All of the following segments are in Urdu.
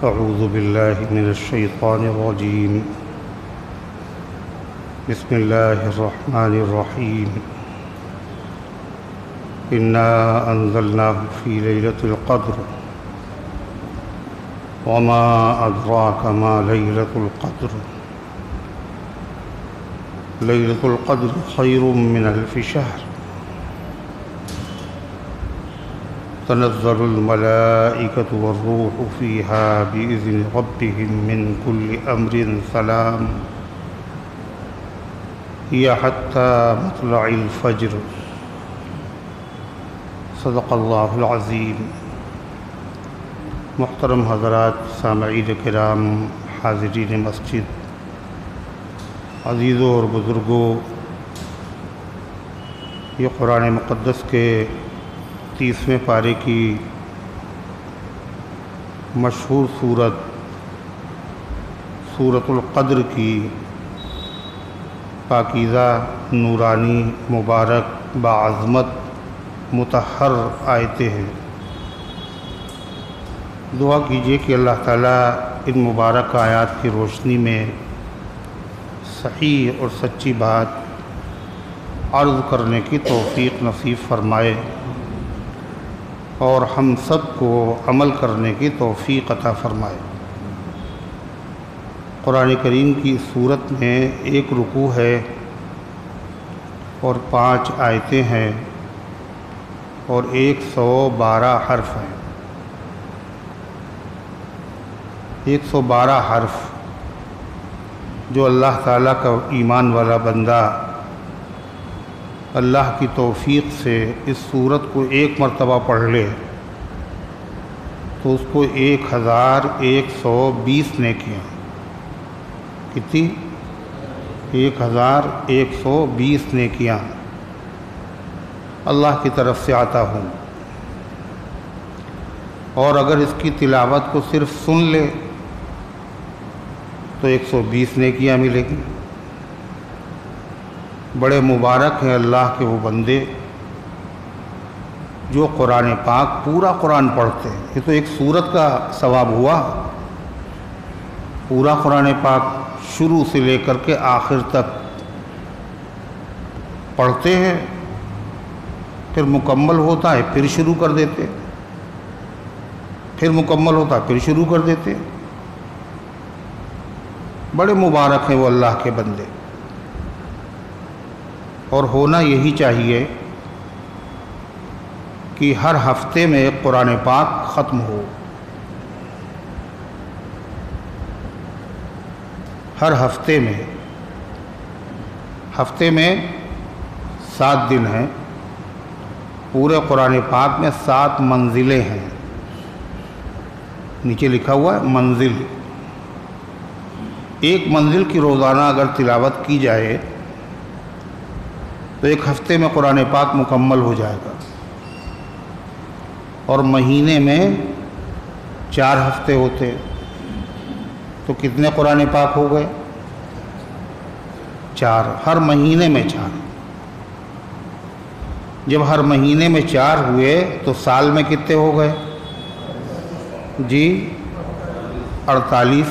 اعوذ باللہ من الشیطان الرجیم بسم اللہ الرحمن الرحیم انا انزلناه فی لیلۃ القدر وما ادراک ما لیلۃ القدر لیلۃ القدر خیر من الف شہر تنزل الملائکۃ والروح فیہا بإذن ربہم من کل امر سلام ہی حتی مطلع الفجر صدق اللہ العظیم۔ محترم حضرات، سامعین کرام، حاضرین مسجد، عزیزوں اور بزرگوں، یہ قرآن مقدس کے 30ویں پارے کی مشہور سورۃ القدر کی پاکیزہ، نورانی، مبارک، باعظمت، مطہر آیتیں ہیں۔ دعا کیجیے کہ اللہ تعالیٰ ان مبارک آیات کی روشنی میں صحیح اور سچی بات عرض کرنے کی توفیق نصیب فرمائے اور ہم سب کو عمل کرنے کی توفیق عطا فرمائے۔ قرآن کریم کی صورت میں ایک رکوع ہے اور 5 آیتیں ہیں اور 112 حرف ہیں۔ 112 حرف جو اللہ تعالیٰ کا ایمان والا بندہ اللہ کی توفیق سے اس صورت کو ایک مرتبہ پڑھ لے تو اس کو 1120 نیکیاں، کتنی؟ 1120 نیکیاں اللہ کی طرف سے عطا ہوں۔ اور اگر اس کی تلاوت کو صرف سن لے تو 120 نیکیاں ملے گی۔ بڑے مبارک ہیں اللہ کے وہ بندے جو قرآن پاک پورا قرآن پڑھتے ہیں۔ یہ تو ایک سورت کا ثواب ہوا، پورا قرآن پاک شروع سے لے کر کے آخر تک پڑھتے ہیں، پھر مکمل ہوتا ہے پھر شروع کر دیتے، پھر مکمل ہوتا ہے پھر شروع کر دیتے۔ بڑے مبارک ہیں وہ اللہ کے بندے، اور ہونا یہی چاہیے کہ ہر ہفتے میں قرآن پاک ختم ہو۔ ہر ہفتے میں 7 دن ہیں، پورے قرآن پاک میں 7 منزلیں ہیں، نیچے لکھا ہوا ہے منزل۔ ایک منزل کی روزانہ اگر تلاوت کی جائے تو ایک ہفتے میں قرآن پاک مکمل ہو جائے گا، اور مہینے میں 4 ہفتے ہوتے تو کتنے قرآن پاک ہو گئے؟ 4۔ ہر مہینے میں 4۔ جب ہر مہینے میں 4 ہوئے تو سال میں کتنے ہو گئے؟ جی 48۔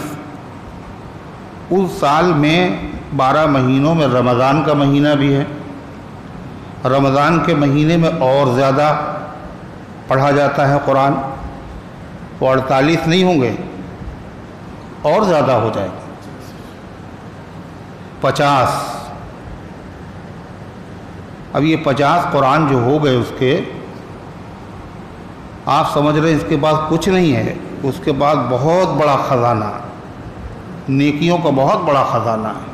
اس سال میں 12 مہینوں میں رمضان کا مہینہ بھی ہے، رمضان کے مہینے میں اور زیادہ پڑھا جاتا ہے قرآن، وہ 48 نہیں ہوں گے، اور زیادہ ہو جائے گا، 50۔ اب یہ 50 قرآن جو ہو گئے اس کے، آپ سمجھ رہے ہیں اس کے بعد کچھ نہیں ہے، اس کے بعد بہت بڑا خزانہ، نیکیوں کا بہت بڑا خزانہ ہے۔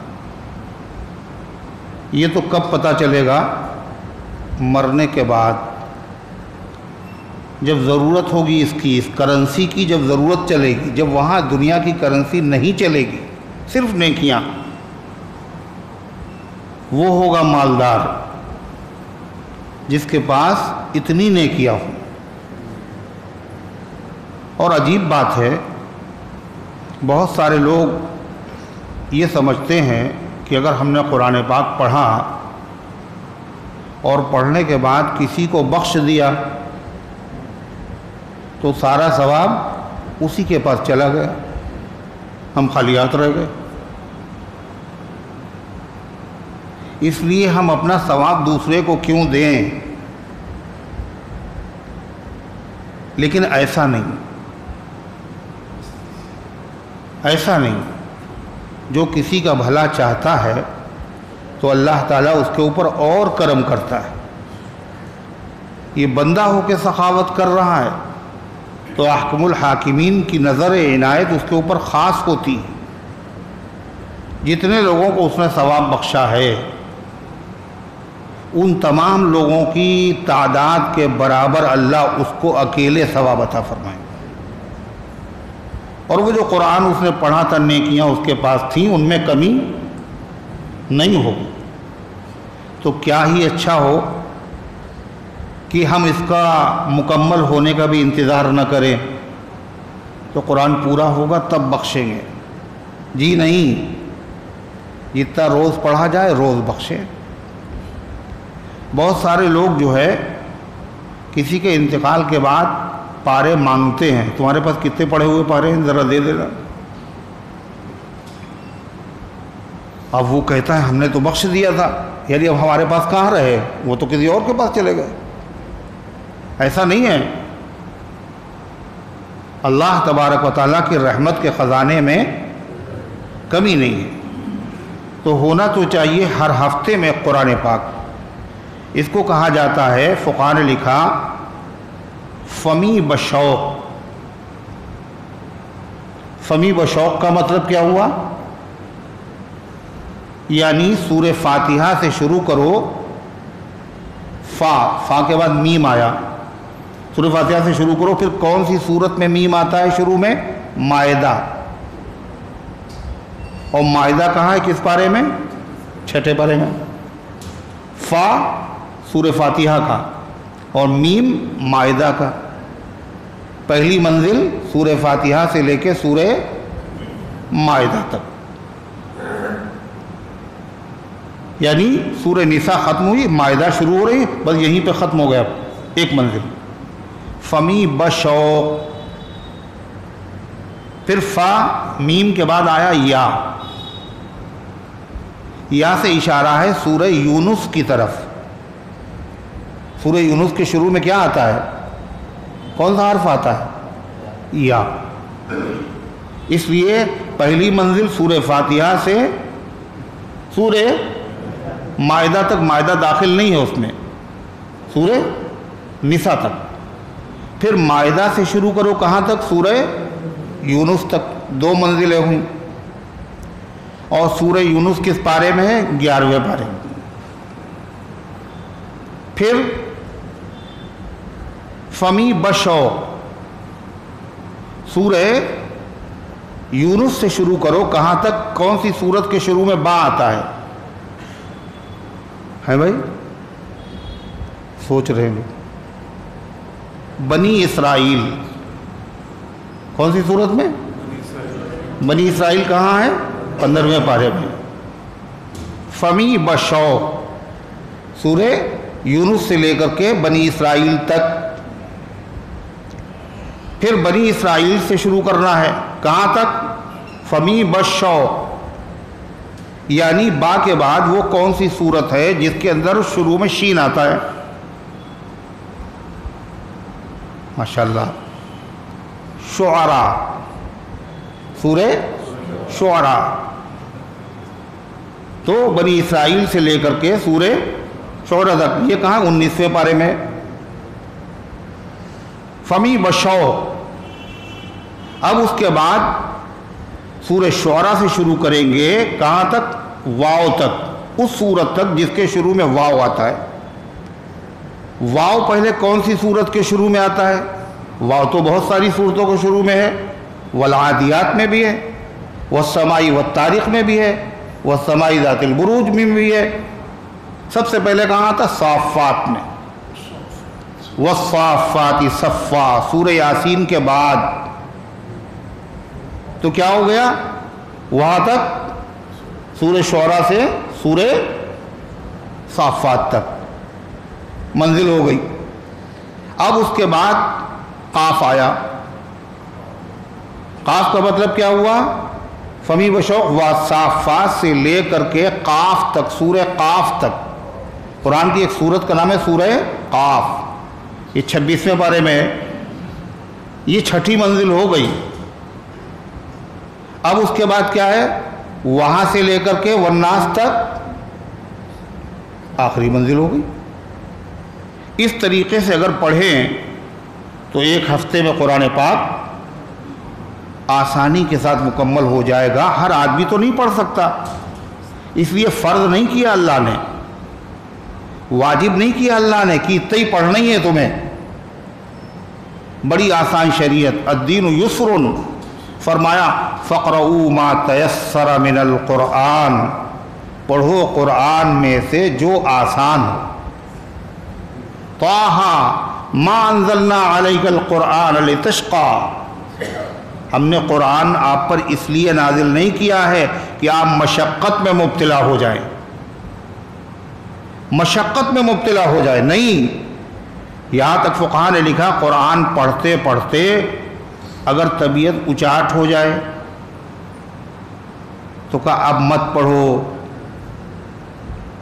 یہ تو کب پتہ چلے گا؟ مرنے کے بعد، جب ضرورت ہوگی اس کرنسی کی، جب ضرورت چلے گی، جب وہاں دنیا کی کرنسی نہیں چلے گی، صرف نیکیاں، وہ ہوگا مالدار جس کے پاس اتنی نیکیاں ہوں۔ اور عجیب بات ہے، بہت سارے لوگ یہ سمجھتے ہیں کہ اگر ہم نے قرآن پاک پڑھا اور پڑھنے کے بعد کسی کو بخش دیا تو سارا ثواب اسی کے پاس چلا گیا، ہم خالی ہاتھ رہ گئے۔ اس لیے ہم اپنا ثواب دوسرے کو کیوں دیں؟ لیکن ایسا نہیں، ایسا نہیں۔ جو کسی کا بھلا چاہتا ہے تو اللہ تعالیٰ اس کے اوپر اور کرم کرتا ہے۔ یہ بندہ ہو کے سخاوت کر رہا ہے تو احکم الحاکمین کی نظر عنایت اس کے اوپر خاص ہوتی ہے۔ جتنے لوگوں کو اس نے ثواب بخشا ہے ان تمام لوگوں کی تعداد کے برابر اللہ اس کو اکیلے ثواب عطا فرمائے، اور وہ جو قرآن اس نے پڑھا تھا، نیکیاں اس کے پاس تھیں، ان میں کمی نہیں ہوگی۔ تو کیا ہی اچھا ہو کہ ہم اس کا مکمل ہونے کا بھی انتظار نہ کریں، تو قرآن پورا ہوگا تب بخشیں گے۔ جی نہیں، جتنا روز پڑھا جائے روز بخشیں۔ بہت سارے لوگ جو ہے کسی کے انتقال کے بعد پارے مانگتے ہیں، تمہارے پاس کتنے پڑے ہوئے پارے ہیں ذرا دے دینا۔ اب وہ کہتا ہے ہم نے تو بخش دیا تھا، یعنی اب ہمارے پاس کہاں رہے، وہ تو کسی اور کے پاس چلے گئے۔ ایسا نہیں ہے، اللہ تبارک و تعالیٰ کی رحمت کے خزانے میں کمی نہیں ہے۔ تو ہونا تو چاہیے ہر ہفتے میں قرآن پاک۔ اس کو کہا جاتا ہے، فقہاء نے لکھا، فمی بشوق۔ فمی بشوق کا مطلب کیا ہوا؟ یعنی سورہ فاتحہ سے شروع کرو، فا کے بعد میم آیا، سورہ فاتحہ سے شروع کرو، پھر کون سی سورت میں میم آتا ہے شروع میں؟ مائدہ۔ اور مائدہ کہاں ہے، کس پارے میں؟ چھٹے پارے میں۔ فا سورہ فاتحہ کا اور میم مائدہ کا۔ پہلی منزل سورہ فاتحہ سے لے کے سورہ مائدہ تک، یعنی سورہ نساء ختم ہوئی، مائدہ شروع ہو رہی، بس یہیں پہ ختم ہو گیا ایک منزل۔ فمی بشوق، پھر فا میم کے بعد آیا یا۔ یا سے اشارہ ہے سورہ یونس کی طرف۔ سورہ یونس کے شروع میں کیا آتا ہے؟ کون سا حرف آتا ہے؟ یا۔ اس لیے پہلی منزل سورہ فاتحہ سے سورہ مائدہ تک، مائدہ داخل نہیں ہے اس میں، سورہ نساء تک۔ پھر مائدہ سے شروع کرو کہاں تک؟ سورہ یونس تک، دو منزلیں ہوئیں۔ اور سورہ یونس کس پارے میں ہے؟ 11ویں پارے میں۔ پھر فمی بشوق، سورہ یونس سے شروع کرو کہاں تک؟ کون سی سورت کے شروع میں با آتا ہے بھائی؟ سوچ رہے ہیں؟ بنی اسرائیل۔ کون سی سورت میں؟ بنی اسرائیل کہاں ہے؟ 15ویں پارے میں۔ فمی بشوق، سورہ یونس سے لے کر کے بنی اسرائیل تک۔ پھر بنی اسرائیل سے شروع کرنا ہے کہاں تک؟ فمی بشوق، یعنی با کے بعد وہ کون سی سورت ہے جس کے اندر شروع میں شین آتا ہے؟ ماشاءاللہ، شعراء، سورہ شعراء۔ تو بنی اسرائیل سے لے کر کے سورہ شعراء تک، یہ کہاں؟ 19ویں پارے میں۔ فمی بشوق۔ اب اس کے بعد سورہ شعراء سے شروع کریں گے کہاں تک؟ واو تک، اس سورت تک جس کے شروع میں واو آتا ہے۔ واو پہلے کون سی سورت کے شروع میں آتا ہے؟ واو تو بہت ساری سورتوں کے شروع میں ہے، والعادیات میں بھی ہے، والسماء والطارق میں بھی ہے، والسماء ذات البروج میں بھی ہے۔ سب سے پہلے کہاں آتا؟ صافات میں۔ والصافات صفا، سورہ یاسین کے بعد۔ تو کیا ہو گیا؟ وہاں تک سورہ شعراء سے سورہ صافات تک منزل ہو گئی۔ اب اس کے بعد قاف آیا، قاف کا مطلب کیا ہوا؟ فمی بشوق والصافات سے لے کر کے قاف تک، سورہ قاف تک. قرآن کی ایک سورت کا نام ہے سورہ قاف، یہ 26ویں پارے میں ہے. یہ 6ٹھی منزل ہو گئی. اب اس کے بعد کیا ہے؟ وہاں سے لے کر کے والناس تک آخری منزل ہو گئی. اس طریقے سے اگر پڑھیں تو ایک ہفتے میں قرآن پاک آسانی کے ساتھ مکمل ہو جائے گا. ہر آدمی تو نہیں پڑھ سکتا، اس لیے فرض نہیں کیا اللہ نے، واجب نہیں کیا اللہ نے کہ اتنا ہی پڑھنا ہی ہے تمہیں. بڑی آسان شریعت، الدین یسر. فرمایا فقرؤوا ما تیسر من القرآن، پڑھو قرآن میں سے جو آسان ہو. طٰہٰ ما انزلنا علیک القرآن لتشقى، ہم نے قرآن آپ پر اس لیے نازل نہیں کیا ہے کہ آپ مشقت میں مبتلا ہو جائیں، مشقت میں مبتلا ہو جائے. نہیں، یہاں تک فقہاء نے لکھا قرآن پڑھتے پڑھتے اگر طبیعت اچاٹ ہو جائے تو کہا اب مت پڑھو،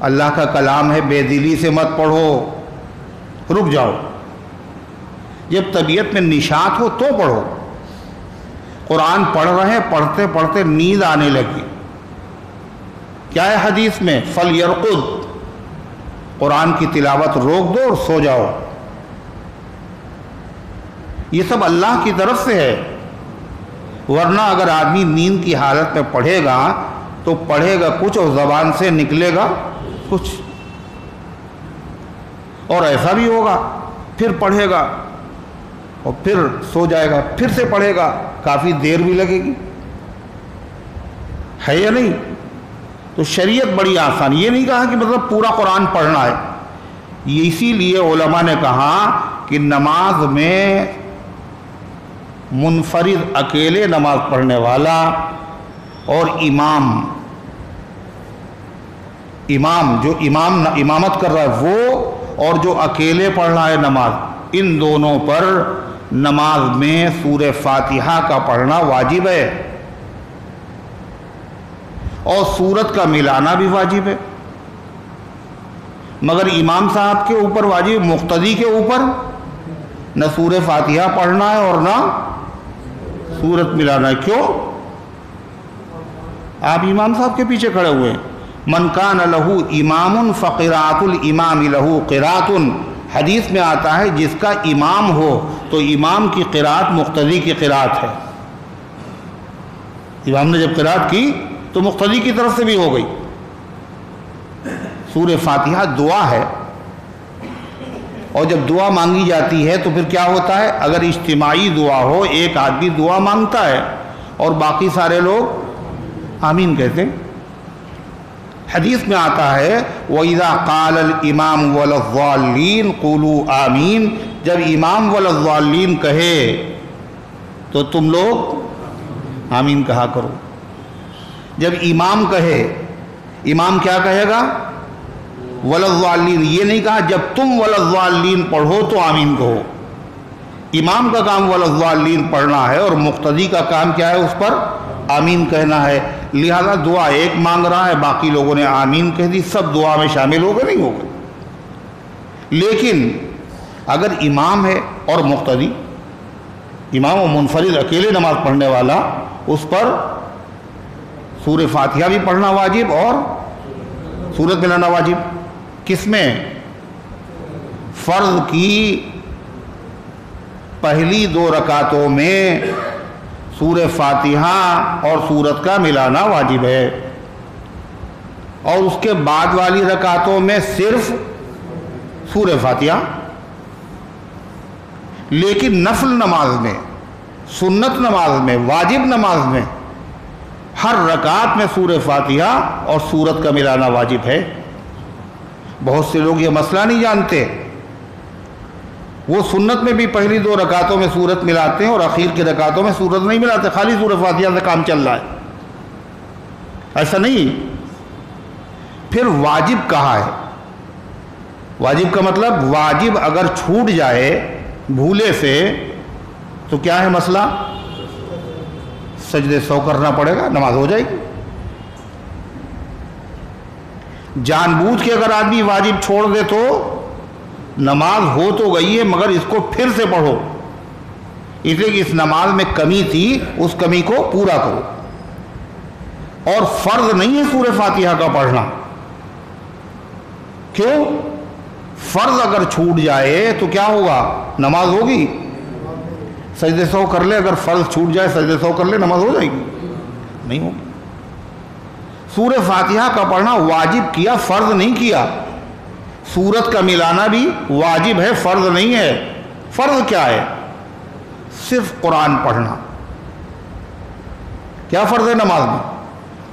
اللہ کا کلام ہے، بے دلی سے مت پڑھو، رک جاؤ. جب طبیعت میں نشاط ہو تو پڑھو. قرآن پڑھ رہے پڑھتے پڑھتے نیند آنے لگی، کیا ہے حدیث میں؟ فَلْيَرْقُدْ، قرآن کی تلاوت روک دو اور سو جاؤ. یہ سب اللہ کی طرف سے ہے. ورنہ اگر آدمی نیند کی حالت میں پڑھے گا تو پڑھے گا کچھ اور زبان سے نکلے گا کچھ. اور ایسا بھی ہوگا پھر پڑھے گا اور پھر سو جائے گا، پھر سے پڑھے گا، کافی دیر بھی لگے گی، ہے یا نہیں؟ تو شریعت بڑی آسان. یہ نہیں کہا کہ مطلب پورا قرآن پڑھنا ہے. اسی لیے علماء نے کہا کہ نماز میں منفرد اکیلے نماز پڑھنے والا اور امام جو امامت کر رہا ہے وہ، اور جو اکیلے پڑھ رہا ہے نماز، ان دونوں پر نماز میں سورہ فاتحہ کا پڑھنا واجب ہے، اور سورت کا ملانا بھی واجب ہے. مگر امام صاحب کے اوپر واجب، مقتدی کے اوپر نہ سورہ فاتحہ پڑھنا ہے اور نہ سورت ملانا ہے. کیوں؟ آپ امام صاحب کے پیچھے کھڑے ہوئے ہیں. من کان لہو امام فقراءۃ الامام لہو قراءۃ، حدیث میں آتا ہے جس کا امام ہو تو امام کی قراءت مقتدی کی قراءت ہے. امام نے جب قراءت کی تو مقتدی کی طرف سے بھی ہو گئی. سورہ فاتحہ دعا ہے، اور جب دعا مانگی جاتی ہے تو پھر کیا ہوتا ہے؟ اگر اجتماعی دعا ہو، ایک آدمی دعا مانگتا ہے اور باقی سارے لوگ آمین کہتے ہیں. حدیث میں آتا ہے وَإِذَا قَالَ الْإِمَامُ وَلَا الضَّالِّينَ قُولُوا آمین، جب امام وَلَا الضَّالِّينَ کہے تو تم لوگ آمین کہا کرو. جب امام کہے، امام کیا کہے گا؟ وَلَا الضَّالِّينَ. یہ نہیں کہا جب تم وَلَا الضَّالِّينَ پڑھو تو آمین کہو. امام کا کام وَلَا الضَّالِّينَ پڑھنا ہے اور مقتدی کا کام کیا ہے؟ اس پر آمین کہنا ہے. لہذا دعا ایک مانگ رہا ہے، باقی لوگوں نے آمین کہہ دی، سب دعا میں شامل ہو گئے؟ نہیں ہو گئے. لیکن اگر امام ہے اور مقتدی، امام و منفرد اکیلے نماز پڑھنے والا، اس پر سورہ فاتحہ بھی پڑھنا واجب اور سورت ملانا واجب. کس میں؟ فرض کی پہلی 2 رکعتوں میں سورہ فاتحہ اور سورت کا ملانا واجب ہے، اور اس کے بعد والی رکعتوں میں صرف سورہ فاتحہ. لیکن نفل نماز میں، سنت نماز میں، واجب نماز میں ہر رکعت میں سورہ فاتحہ اور سورت کا ملانا واجب ہے. بہت سے لوگ یہ مسئلہ نہیں جانتے، وہ سنت میں بھی پہلی 2 رکعتوں میں سورت ملاتے ہیں اور اخیر کی رکعتوں میں سورت نہیں ملاتے، خالی سورہ فاتحہ سے کام چل رہا ہے. ایسا نہیں. پھر واجب کہا ہے؟ واجب کا مطلب واجب اگر چھوٹ جائے بھولے سے تو کیا ہے مسئلہ؟ سجدے سو کرنا پڑے گا، نماز ہو جائے گی۔ جان بوجھ کے اگر آدمی واجب چھوڑ دے تو نماز ہو تو گئی ہے، مگر اس کو پھر سے پڑھو، اس لیے کہ اس نماز میں کمی تھی، اس کمی کو پورا کرو۔ اور فرض نہیں ہے سورہ فاتحہ کا پڑھنا۔ کیوں؟ فرض اگر چھوٹ جائے تو کیا ہوگا؟ نماز ہوگی؟ سجدے سو کر لے، اگر فرض چھوٹ جائے سجدے سو کر لے، نماز ہو جائے گی؟ نہیں ہوگی۔ سورہ فاتحہ کا پڑھنا واجب کیا، فرض نہیں کیا۔ سورت کا ملانا بھی واجب ہے، فرض نہیں ہے۔ فرض کیا ہے؟ صرف قرآن پڑھنا۔ کیا فرض ہے نماز میں؟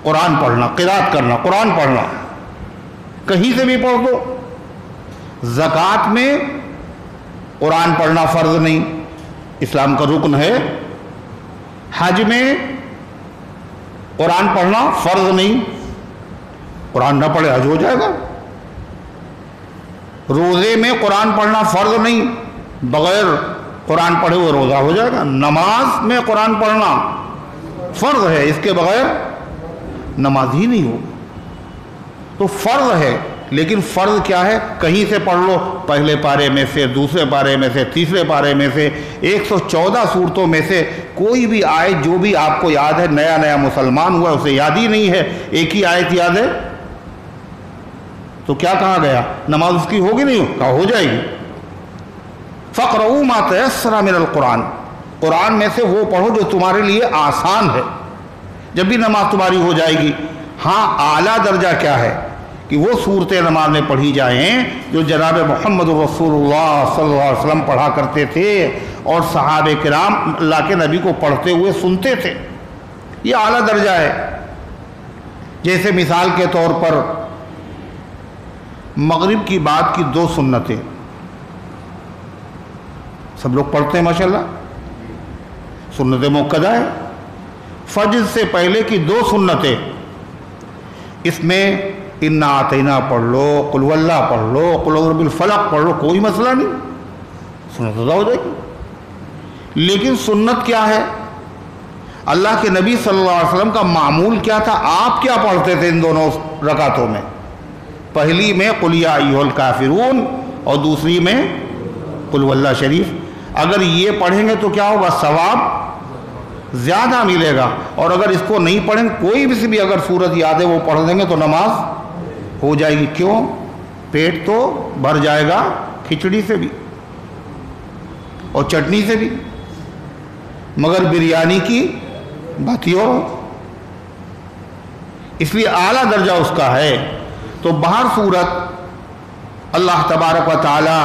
قرآن پڑھنا، قرات کرنا، قرآن پڑھنا، کہیں سے بھی پڑھ دو۔ زکوٰۃ میں قرآن پڑھنا فرض نہیں، اسلام کا رکن ہے۔ حج میں قرآن پڑھنا فرض نہیں، قرآن نہ پڑھے حج ہو جائے گا۔ روزے میں قرآن پڑھنا فرض نہیں، بغیر قرآن پڑھے ہوئے روزہ ہو جائے گا۔ نماز میں قرآن پڑھنا فرض ہے، اس کے بغیر نماز ہی نہیں ہوگی۔ تو فرض ہے، لیکن فرض کیا ہے؟ کہیں سے پڑھ لو، پہلے پارے میں سے، دوسرے پارے میں سے، تیسرے پارے میں سے، 114 سورتوں میں سے کوئی بھی آیت جو بھی آپ کو یاد ہے، نیا نیا مسلمان ہوا اسے یاد ہی نہیں ہے، ایک ہی آیت یاد ہے، تو کیا کہا گیا؟ نماز اس کی ہوگی نہیں؟ کہا ہو جائے گی۔ فَقْرَؤُوا مَا تَيَسَّرَ مِنَ الْقُرْآنِ، قرآن میں سے وہ پڑھو جو تمہارے لیے آسان ہے، جب بھی نماز تمہاری ہو جائے گی۔ ہاں اعلیٰ درجہ کیا ہے کہ وہ صورتیں نماز میں پڑھی جائیں جو جناب محمد رسول اللہ صلی اللہ علیہ وسلم پڑھا کرتے تھے اور صحابہ کرام اللہ کے نبی کو پڑھتے ہوئے سنتے تھے، یہ اعلیٰ درجہ ہے۔ جیسے مثال کے طور پر مغرب کی بعد کی 2 سنتیں سب لوگ پڑھتے ہیں ماشاءاللہ، سنت مؤکدہ ہے۔ فجر سے پہلے کی 2 سنتیں، اس میں انا اعطینا پڑھ لو، قل هو اللہ پڑھ لو، قل اعوذ برب الفلق پڑھ لو، کوئی مسئلہ نہیں، سنت ادا ہو جائے گی۔ لیکن سنت کیا ہے؟ اللہ کے نبی صلی اللہ علیہ وسلم کا معمول کیا تھا؟ آپ کیا پڑھتے تھے ان دونوں رکعتوں میں؟ پہلی میں قل یا ایھا الکافرون اور دوسری میں قل هو اللہ شریف۔ اگر یہ پڑھیں گے تو کیا ہوگا؟ ثواب زیادہ ملے گا، اور اگر اس کو نہیں پڑھیں، کوئی بھی سے بھی اگر سورت یاد ہے وہ پڑھ دیں گے تو نماز ہو جائے گی۔ کیوں؟ پیٹ تو بھر جائے گا کھچڑی سے بھی اور چٹنی سے بھی، مگر بریانی کی بات ہی اور ہو، اس لیے اعلیٰ درجہ اس کا ہے۔ تو بہر صورت اللہ تبارک و تعالی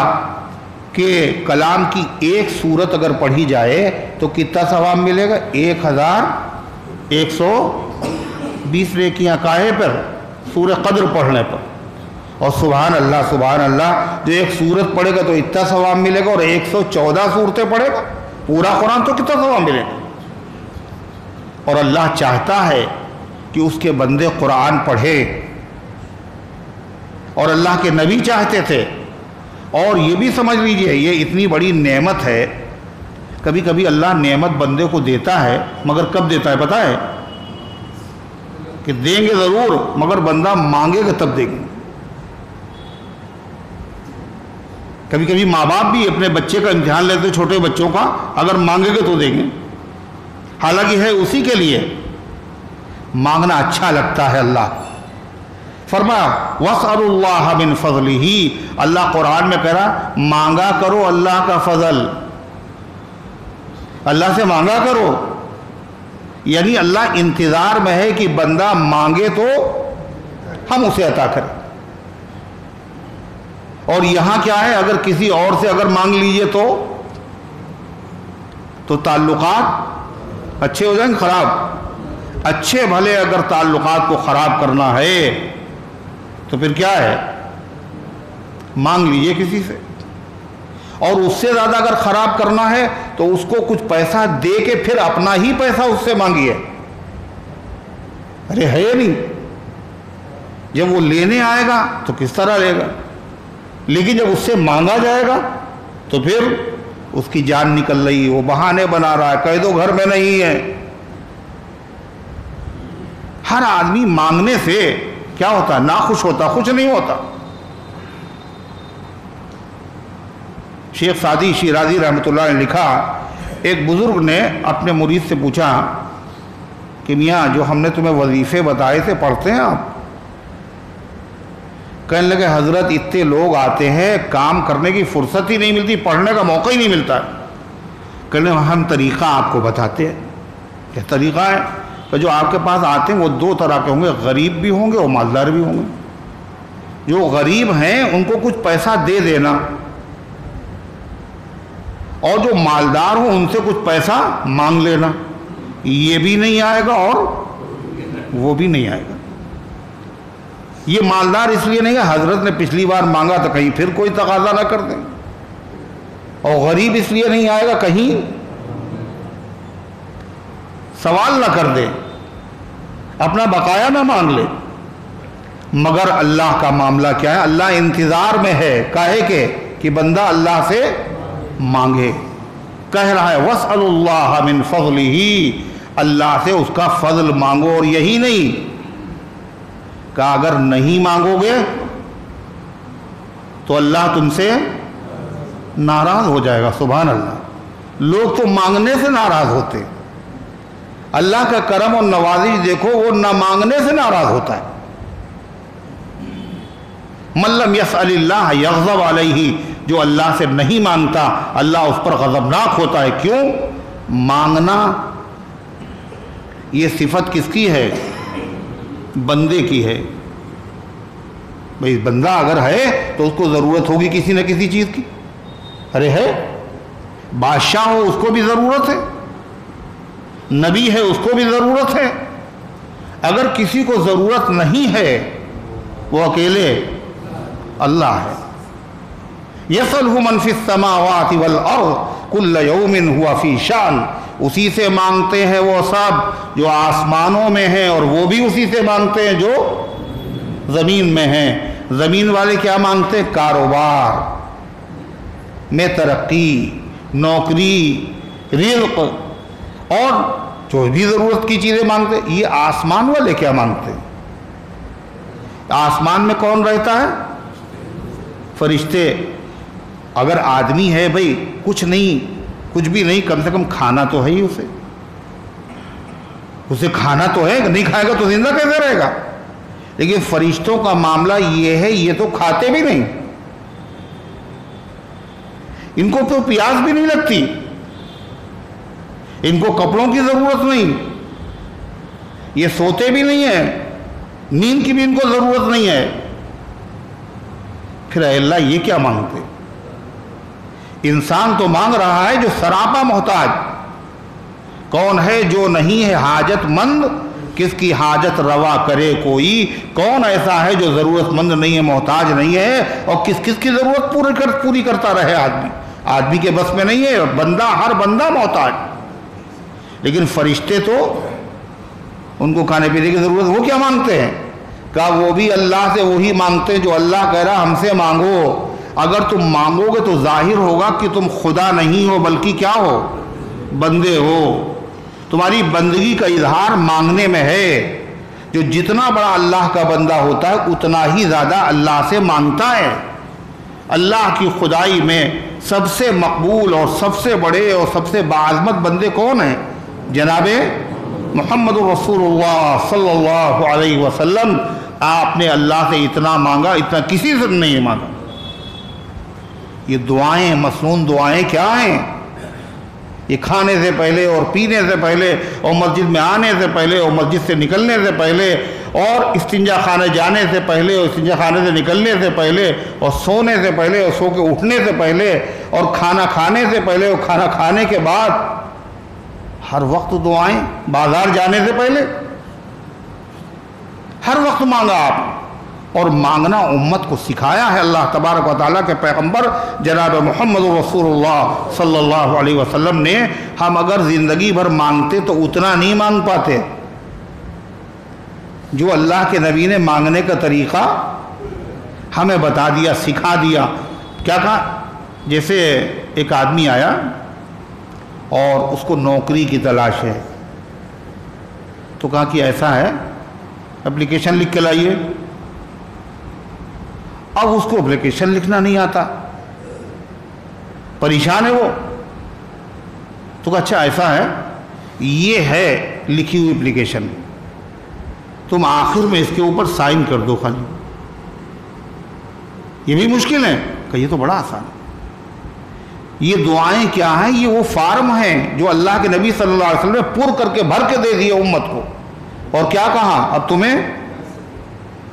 کہ کلام کی ایک سورت اگر پڑھی جائے تو کتنا ثواب ملے گا؟ 1120 نیکیاں کاہے پر؟ سورہ قدر پڑھنے پر۔ اور سبحان اللہ جو ایک سورت پڑھے گا تو اتنا ثواب ملے گا، اور 114 سورتیں پڑھے گا پورا قرآن تو کتنا ثواب ملے گا۔ اور اللہ چاہتا ہے کہ اس کے بندے قرآن پڑھے، اور اللہ کے نبی چاہتے تھے۔ اور یہ بھی سمجھ لیجئے یہ اتنی بڑی نعمت ہے، کبھی کبھی اللہ نعمت بندے کو دیتا ہے، مگر کب دیتا ہے پتہ ہے؟ کہ دیں گے ضرور، مگر بندہ مانگے گا تب دیں گے۔ کبھی کبھی ماں باپ بھی اپنے بچے کا امتحان لیتے، چھوٹے بچوں کا، اگر مانگے گے تو دیں گے، حالانکہ ہے اسی کے لیے، مانگنا اچھا لگتا ہے۔ اللہ فرمایا وَاسْأَلُوا اللَّهَ مِنْ فَضْلِهِ، اللہ قرآن میں کہہ رہا مانگا کرو اللہ کا فضل، اللہ سے مانگا کرو، یعنی اللہ انتظار میں ہے کہ بندہ مانگے تو ہم اسے عطا کریں۔ اور یہاں کیا ہے؟ اگر کسی اور سے اگر مانگ لیجئے تو تعلقات اچھے ہو جائیں گے خراب؟ اچھے بھلے اگر تعلقات کو خراب کرنا ہے تو پھر کیا ہے؟ مانگ لیجئے کسی سے، اور اس سے زیادہ اگر خراب کرنا ہے تو اس کو کچھ پیسہ دے کے پھر اپنا ہی پیسہ اس سے مانگیے۔ ارے ہے نہیں، جب وہ لینے آئے گا تو کس طرح لے گا، لیکن جب اس سے مانگا جائے گا تو پھر اس کی جان نکل رہی ہے، وہ بہانے بنا رہا ہے، کہہ دو گھر میں نہیں ہے، ہر آدمی مانگنے سے کیا ہوتا ہے؟ ناخوش ہوتا، خوش نہیں ہوتا۔ شیخ سعدی شیرازی رحمۃ اللہ نے لکھا، ایک بزرگ نے اپنے مرید سے پوچھا کہ میاں جو ہم نے تمہیں وظیفے بتائے تھے پڑھتے ہیں آپ؟ کہنے لگے حضرت اتنے لوگ آتے ہیں کام کرنے کی فرصت ہی نہیں ملتی، پڑھنے کا موقع ہی نہیں ملتا۔ کہنے لگے ہم طریقہ آپ کو بتاتے ہیں۔ کیا طریقہ ہے؟ کہ جو آپ کے پاس آتے ہیں وہ دو طرح کے ہوں گے، غریب بھی ہوں گے اور مالدار بھی ہوں گے۔ جو غریب ہیں ان کو کچھ پیسہ دے دینا، اور جو مالدار ہوں ان سے کچھ پیسہ مانگ لینا۔ یہ بھی نہیں آئے گا اور وہ بھی نہیں آئے گا۔ یہ مالدار اس لیے نہیں ہے حضرت نے پچھلی بار مانگا تو کہیں پھر کوئی تقاضا نہ کر دیں، اور غریب اس لیے نہیں آئے گا کہیں سوال نہ کر دے، اپنا بقایا نہ مانگ لے۔ مگر اللہ کا معاملہ کیا ہے؟ اللہ انتظار میں ہے کاہے کہ بندہ اللہ سے مانگے۔ کہہ رہا ہے وَاسْأَلُوا اللَّهَ مِن فَضْلِهِ، اللہ سے اس کا فضل مانگو۔ اور یہی نہیں کہ اگر نہیں مانگو گے تو اللہ تم سے ناراض ہو جائے گا۔ سبحان اللہ، لوگ تو مانگنے سے ناراض ہوتے، اللہ کا کرم اور نوازش دیکھو وہ نہ مانگنے سے ناراض ہوتا ہے۔ مَن لَّمْ يَسْأَلِ اللَّهَ يَغْضَبْ عَلَيْهِ، جو اللہ سے نہیں مانگتا اللہ اس پر غضبناک ہوتا ہے۔ کیوں؟ مانگنا یہ صفت کس کی ہے؟ بندے کی ہے۔ بھئی بندہ اگر ہے تو اس کو ضرورت ہوگی کسی نہ کسی چیز کی۔ ارے ہے، بادشاہ ہو اس کو بھی ضرورت ہے، نبی ہے اس کو بھی ضرورت ہے۔ اگر کسی کو ضرورت نہیں ہے وہ اکیلے اللہ ہے۔ یسألہ من فی السماوات والارض کل یوم ہوا فی شان، اسی سے مانگتے ہیں وہ سب جو آسمانوں میں ہیں، اور وہ بھی اسی سے مانگتے ہیں جو زمین میں ہیں۔ زمین والے کیا مانگتے ہیں؟ کاروبار میں ترقی، نوکری، رزق اور جو بھی ضرورت کی چیزیں مانگتے۔ یہ آسمان والے کیا مانگتے ہیں؟ آسمان میں کون رہتا ہے؟ فرشتے۔ اگر آدمی ہے بھئی کچھ نہیں، کچھ بھی نہیں، کم سے کم کھانا تو ہے ہی، اسے کھانا تو ہے، نہیں کھائے گا تو زندہ کیسے رہے گا؟ لیکن فرشتوں کا معاملہ یہ ہے، یہ تو کھاتے بھی نہیں، ان کو تو پیاس بھی نہیں لگتی، ان کو کپڑوں کی ضرورت نہیں، یہ سوتے بھی نہیں ہیں، نیند کی بھی ان کو ضرورت نہیں ہے۔ پھر اے اللہ یہ کیا مانگتے؟ انسان تو مانگ رہا ہے جو سراپا محتاج۔ کون ہے جو نہیں ہے حاجت مند؟ کس کی حاجت روا کرے کوئی؟ کون ایسا ہے جو ضرورت مند نہیں ہے، محتاج نہیں ہے، اور کس کس کی ضرورت پوری کرتا رہے؟ آدمی کے بس میں نہیں ہے، بندہ، ہر بندہ محتاج۔ لیکن فرشتے تو ان کو کھانے پینے کی ضرورت، وہ کیا مانگتے ہیں؟ کہا وہ بھی اللہ سے وہی مانگتے ہیں جو اللہ کہہ رہا ہم سے مانگو۔ اگر تم مانگو گے تو ظاہر ہوگا کہ تم خدا نہیں ہو بلکہ کیا ہو؟ بندے ہو۔ تمہاری بندگی کا اظہار مانگنے میں ہے۔ جو جتنا بڑا اللہ کا بندہ ہوتا ہے اتنا ہی زیادہ اللہ سے مانگتا ہے۔ اللہ کی خدائی میں سب سے مقبول اور سب سے بڑے اور سب سے باعظمت بندے کون ہیں؟ جناب محمد رسول اللہ صلی اللہ علیہ وسلم۔ آپ نے اللہ سے اتنا مانگا، اتنا کسی سے نہیں مانگا۔ یہ دعائیں، مسنون دعائیں کیا ہیں؟ یہ کھانے سے پہلے اور پینے سے پہلے اور مسجد میں آنے سے پہلے اور مسجد سے نکلنے سے پہلے اور استنجا خانے جانے سے پہلے اور استنجا خانے سے نکلنے سے پہلے اور سونے سے پہلے اور سو کے اٹھنے سے پہلے اور کھانا کھانے سے پہلے اور کھانا کھانے کے بعد، ہر وقت دعائیں۔ بازار جانے سے پہلے ہر وقت مانگا آپ، اور مانگنا امت کو سکھایا ہے اللہ تبارک و تعالیٰ کے پیغمبر جناب محمد رسول اللہ صلی اللہ علیہ وسلم نے۔ ہم اگر زندگی بھر مانگتے تو اتنا نہیں مانگ پاتے جو اللہ کے نبی نے مانگنے کا طریقہ ہمیں بتا دیا، سکھا دیا۔ کیا کہا؟ جیسے ایک آدمی آیا اور اس کو نوکری کی تلاش ہے، تو کہا کہ ایسا ہے اپلیکیشن لکھ کے لائیے. اب اس کو اپلیکیشن لکھنا نہیں آتا, پریشان ہے وہ. تو کہا اچھا ایسا ہے, یہ ہے لکھی ہوئی اپلیکیشن, تم آخر میں اس کے اوپر سائن کر دو خالی. یہ بھی مشکل ہے کہ یہ تو بڑا آسان ہے. یہ دعائیں کیا ہیں؟ یہ وہ فارم ہیں جو اللہ کے نبی صلی اللہ علیہ وسلم نے پر کر کے بھر کے دے دیے امت کو, اور کیا کہا اب تمہیں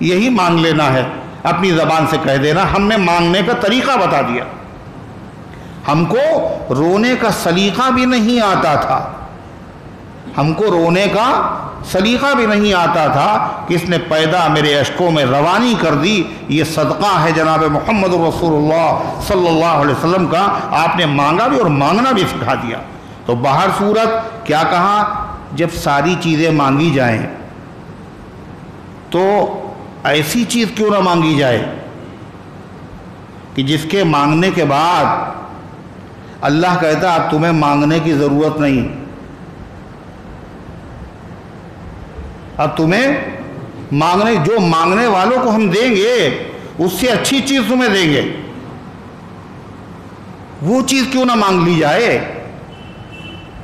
یہی مانگ لینا ہے, اپنی زبان سے کہہ دینا. ہم نے مانگنے کا طریقہ بتا دیا. ہم کو رونے کا سلیقہ بھی نہیں آتا تھا, ہم کو رونے کا سلیقہ بھی نہیں آتا تھا. کس نے پیدا میرے اشکوں میں روانی کر دی. یہ صدقہ ہے جناب محمد رسول اللہ صلی اللہ علیہ وسلم کا. آپ نے مانگا بھی اور مانگنا بھی سکھا دیا. تو باہر صورت کیا کہا, جب ساری چیزیں مانگی جائیں تو ایسی چیز کیوں نہ مانگی جائے کہ جس کے مانگنے کے بعد اللہ کہتا اب تمہیں مانگنے کی ضرورت نہیں, اب تمہیں مانگنے, جو مانگنے والوں کو ہم دیں گے اس سے اچھی چیز تمہیں دیں گے. وہ چیز کیوں نہ مانگ لی جائے.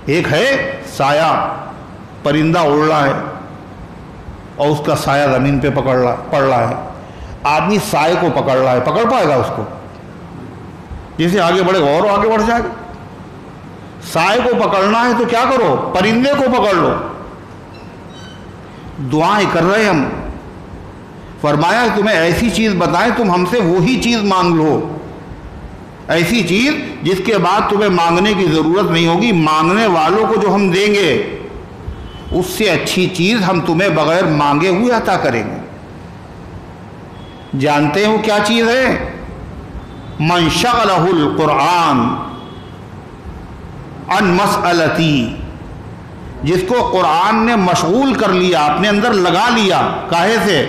ایک ہے سایہ, پرندہ اڑ رہا ہے اور اس کا سایہ زمین پہ پڑ رہا ہے. آدمی سائے کو پکڑ رہا ہے, پکڑ پائے گا اس کو؟ جیسے آگے بڑھے گا اور آگے بڑھ جائے گا. سائے کو پکڑنا ہے تو کیا کرو, پرندے کو پکڑ لو. دعائیں کر رہے ہم, فرمایا تمہیں ایسی چیز بتائیں تم ہم سے وہی چیز مانگ لو, ایسی چیز جس کے بعد تمہیں مانگنے کی ضرورت نہیں ہوگی. مانگنے والوں کو جو ہم دیں گے اس سے اچھی چیز ہم تمہیں بغیر مانگے ہوئے عطا کریں گے. جانتے ہیں وہ کیا چیز ہے؟ من شغلہ القرآن عن مسئلتی, جس کو قرآن نے مشغول کر لیا, اپنے اندر لگا لیا. کاہے سے؟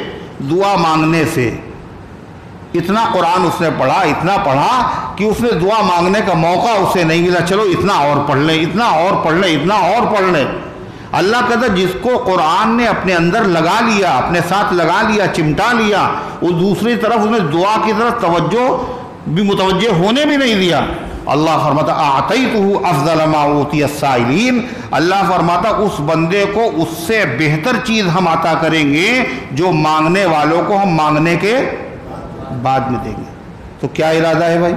دعا مانگنے سے. اتنا قرآن اس نے پڑھا, اتنا پڑھا کہ اس نے دعا مانگنے کا موقع اسے نہیں ملا. چلو اتنا اور پڑھ لیں, اتنا اور پڑھ لیں, اتنا اور پڑھ لیں. اللہ کہتا جس کو قرآن نے اپنے اندر لگا لیا, اپنے ساتھ لگا لیا, چمٹا لیا, وہ دوسری طرف اس نے دعا کی طرف توجہ بھی متوجہ ہونے بھی نہیں دیا. اللہ فرماتا اعطیتہ افضل ما اوتی السائلین, اللہ فرماتا اس بندے کو اس سے بہتر چیز ہم عطا کریں گے جو مانگنے والوں کو ہم مانگنے کے بعد میں دیں گے. تو کیا ارادہ ہے بھائی؟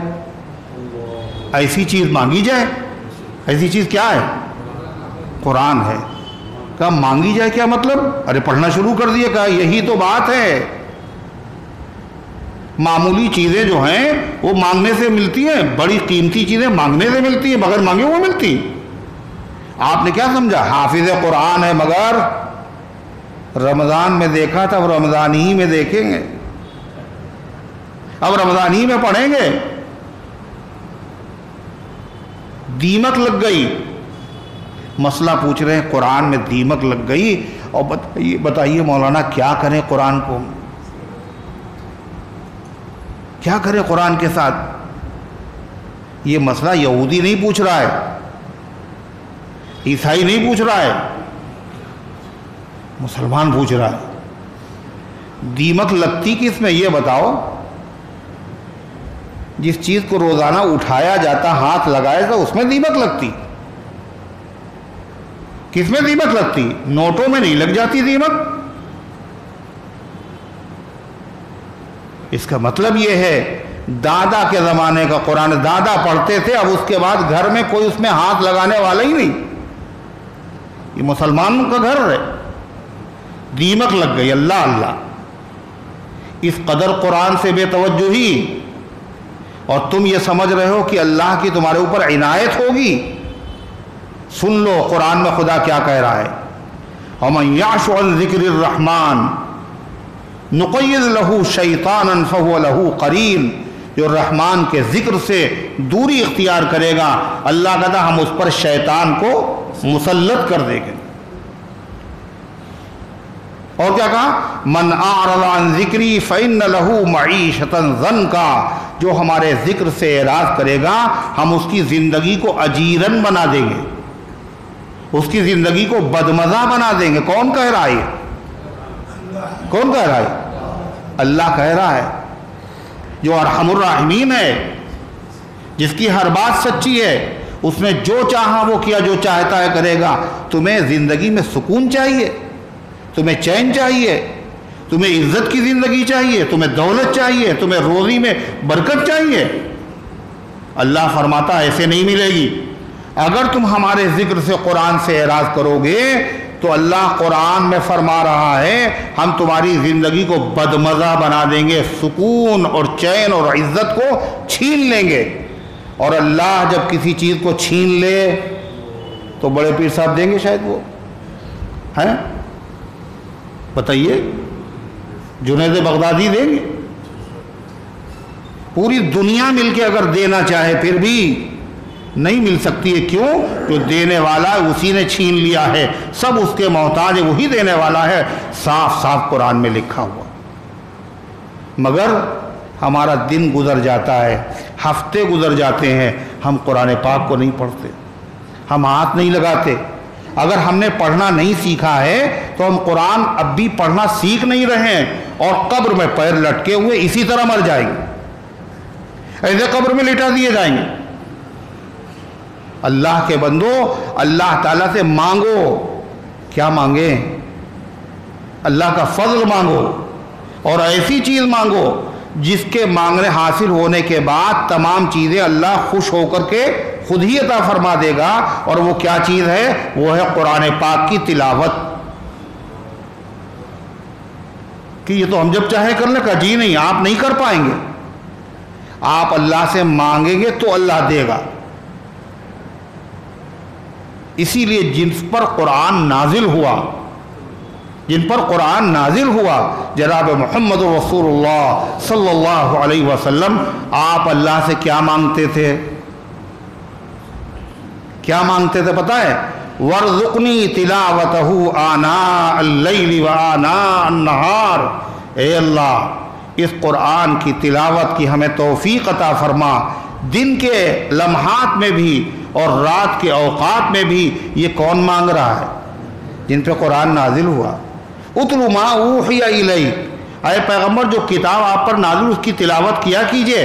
ایسی چیز مانگی جائے. ایسی چیز کیا ہے؟ قرآن ہے. کہا مانگی جائے کیا مطلب؟ ارے پڑھنا شروع کر دیے. کہا یہی تو بات ہے. معمولی چیزیں جو ہیں وہ مانگنے سے ملتی ہیں, بڑی قیمتی چیزیں مانگنے سے ملتی ہیں, بغیر مانگے وہ ملتی. آپ نے کیا سمجھا حافظ قرآن ہے مگر رمضان میں دیکھا تھا, اب رمضان ہی میں دیکھیں گے, اب رمضان ہی میں پڑھیں گے. دیمک لگ گئی. مسئلہ پوچھ رہے ہیں قرآن میں دیمک لگ گئی, اور بتائیے مولانا کیا کریں قرآن کو, کیا کریں قرآن کے ساتھ؟ یہ مسئلہ یہودی نہیں پوچھ رہا ہے, عیسائی نہیں پوچھ رہا ہے, مسلمان پوچھ رہا ہے. دیمک لگتی کس میں یہ بتاؤ؟ جس چیز کو روزانہ اٹھایا جاتا, ہاتھ لگائے تو اس میں دیمک لگتی. کس میں دیمک لگتی؟ نوٹوں میں نہیں لگ جاتی دیمک. اس کا مطلب یہ ہے دادا کے زمانے کا قرآن, دادا پڑھتے تھے, اب اس کے بعد گھر میں کوئی اس میں ہاتھ لگانے والا ہی نہیں. یہ مسلمانوں کا گھر ہے. دیمک لگ گئی. اللہ اللہ, اس قدر قرآن سے بے توجہی, اور تم یہ سمجھ رہے ہو کہ اللہ کی تمہارے اوپر عنایت ہوگی. سن لو قرآن میں خدا کیا کہہ رہا ہے, وَمَن يَعْشُ عَن ذِكْرِ الرَّحْمَنِ نُقَيِّضْ لَهُ شَيْطَانًا فَهُوَ لَهُ قَرِينٌ, جو رحمان کے ذکر سے دوری اختیار کرے گا, اللہ کہتا ہم اس پر شیطان کو مسلط کر دیں گے. اور کیا کہا؟ من اعرض عن ذکری فإن له معیشة ضنکا, جو ہمارے ذکر سے اعراض کرے گا ہم اس کی زندگی کو اجیرن بنا دیں گے, اس کی زندگی کو بدمزہ بنا دیں گے. کون کہہ رہا ہے؟ کون کہہ رہا ہے؟ اللہ کہہ رہا ہے، جو ارحم الراحمین ہے، جس کی ہر بات سچی ہے، اس نے جو چاہا وہ کیا، جو چاہتا ہے کرے گا۔ تمہیں زندگی میں سکون چاہیے، تمہیں چین چاہیے، تمہیں عزت کی زندگی چاہیے، تمہیں دولت چاہیے، تمہیں روزی میں برکت چاہیے، اللہ فرماتا ایسے نہیں ملے گی۔ اگر تم ہمارے ذکر سے، قرآن سے اعراض کرو گے تو اللہ قرآن میں فرما رہا ہے ہم تمہاری زندگی کو بدمزہ بنا دیں گے، سکون اور چین اور عزت کو چھین لیں گے۔ اور اللہ جب کسی چیز کو چھین لے تو بڑے پیر صاحب دیں گے شاید، وہ ہیں بتائیے، جنید بغدادی دیں گے؟ پوری دنیا مل کے اگر دینا چاہے پھر بھی نہیں مل سکتی ہے۔ کیوں؟ جو دینے والا ہے اسی نے چھین لیا ہے، سب اس کے محتاج ہے، وہی دینے والا ہے، صاف صاف قرآن میں لکھا ہوا۔ مگر ہمارا دن گزر جاتا ہے، ہفتے گزر جاتے ہیں، ہم قرآن پاک کو نہیں پڑھتے، ہم ہاتھ نہیں لگاتے۔ اگر ہم نے پڑھنا نہیں سیکھا ہے تو ہم قرآن اب بھی پڑھنا سیکھ نہیں رہے ہیں، اور قبر میں پیر لٹکے ہوئے اسی طرح مر جائیں گے، ایسے قبر میں لٹا دیے جائیں گے۔ اللہ کے بندو، اللہ تعالیٰ سے مانگو۔ کیا مانگیں؟ اللہ کا فضل مانگو، اور ایسی چیز مانگو جس کے مانگنے حاصل ہونے کے بعد تمام چیزیں اللہ خوش ہو کر کے خود ہی عطا فرما دے گا۔ اور وہ کیا چیز ہے؟ وہ ہے قرآن پاک کی تلاوت۔ کہ یہ تو ہم جب چاہے کر لیں، کہا جی نہیں، آپ نہیں کر پائیں گے، آپ اللہ سے مانگیں گے تو اللہ دے گا۔ اسی لیے جن پر قرآن نازل ہوا، جن پر قرآن نازل ہوا، جناب محمد رسول اللہ صلی اللہ علیہ وسلم، آپ اللہ سے کیا مانگتے تھے؟ کیا مانگتے تھے پتہ ہے؟ وَارْزُقْنِي تِلَاوَتَهُ آنَاءَ اللَّيْلِ وَآنَاءَ النَّهَارِ۔ اے اللہ، اس قرآن کی تلاوت کی ہمیں توفیق عطا فرما، دن کے لمحات میں بھی اور رات کے اوقات میں بھی۔ یہ کون مانگ رہا ہے؟ جن پہ قرآن نازل ہوا۔ اتلو ما اوحی الیک، اے پیغمبر جو کتاب آپ پر نازل اس کی تلاوت کیا کیجئے۔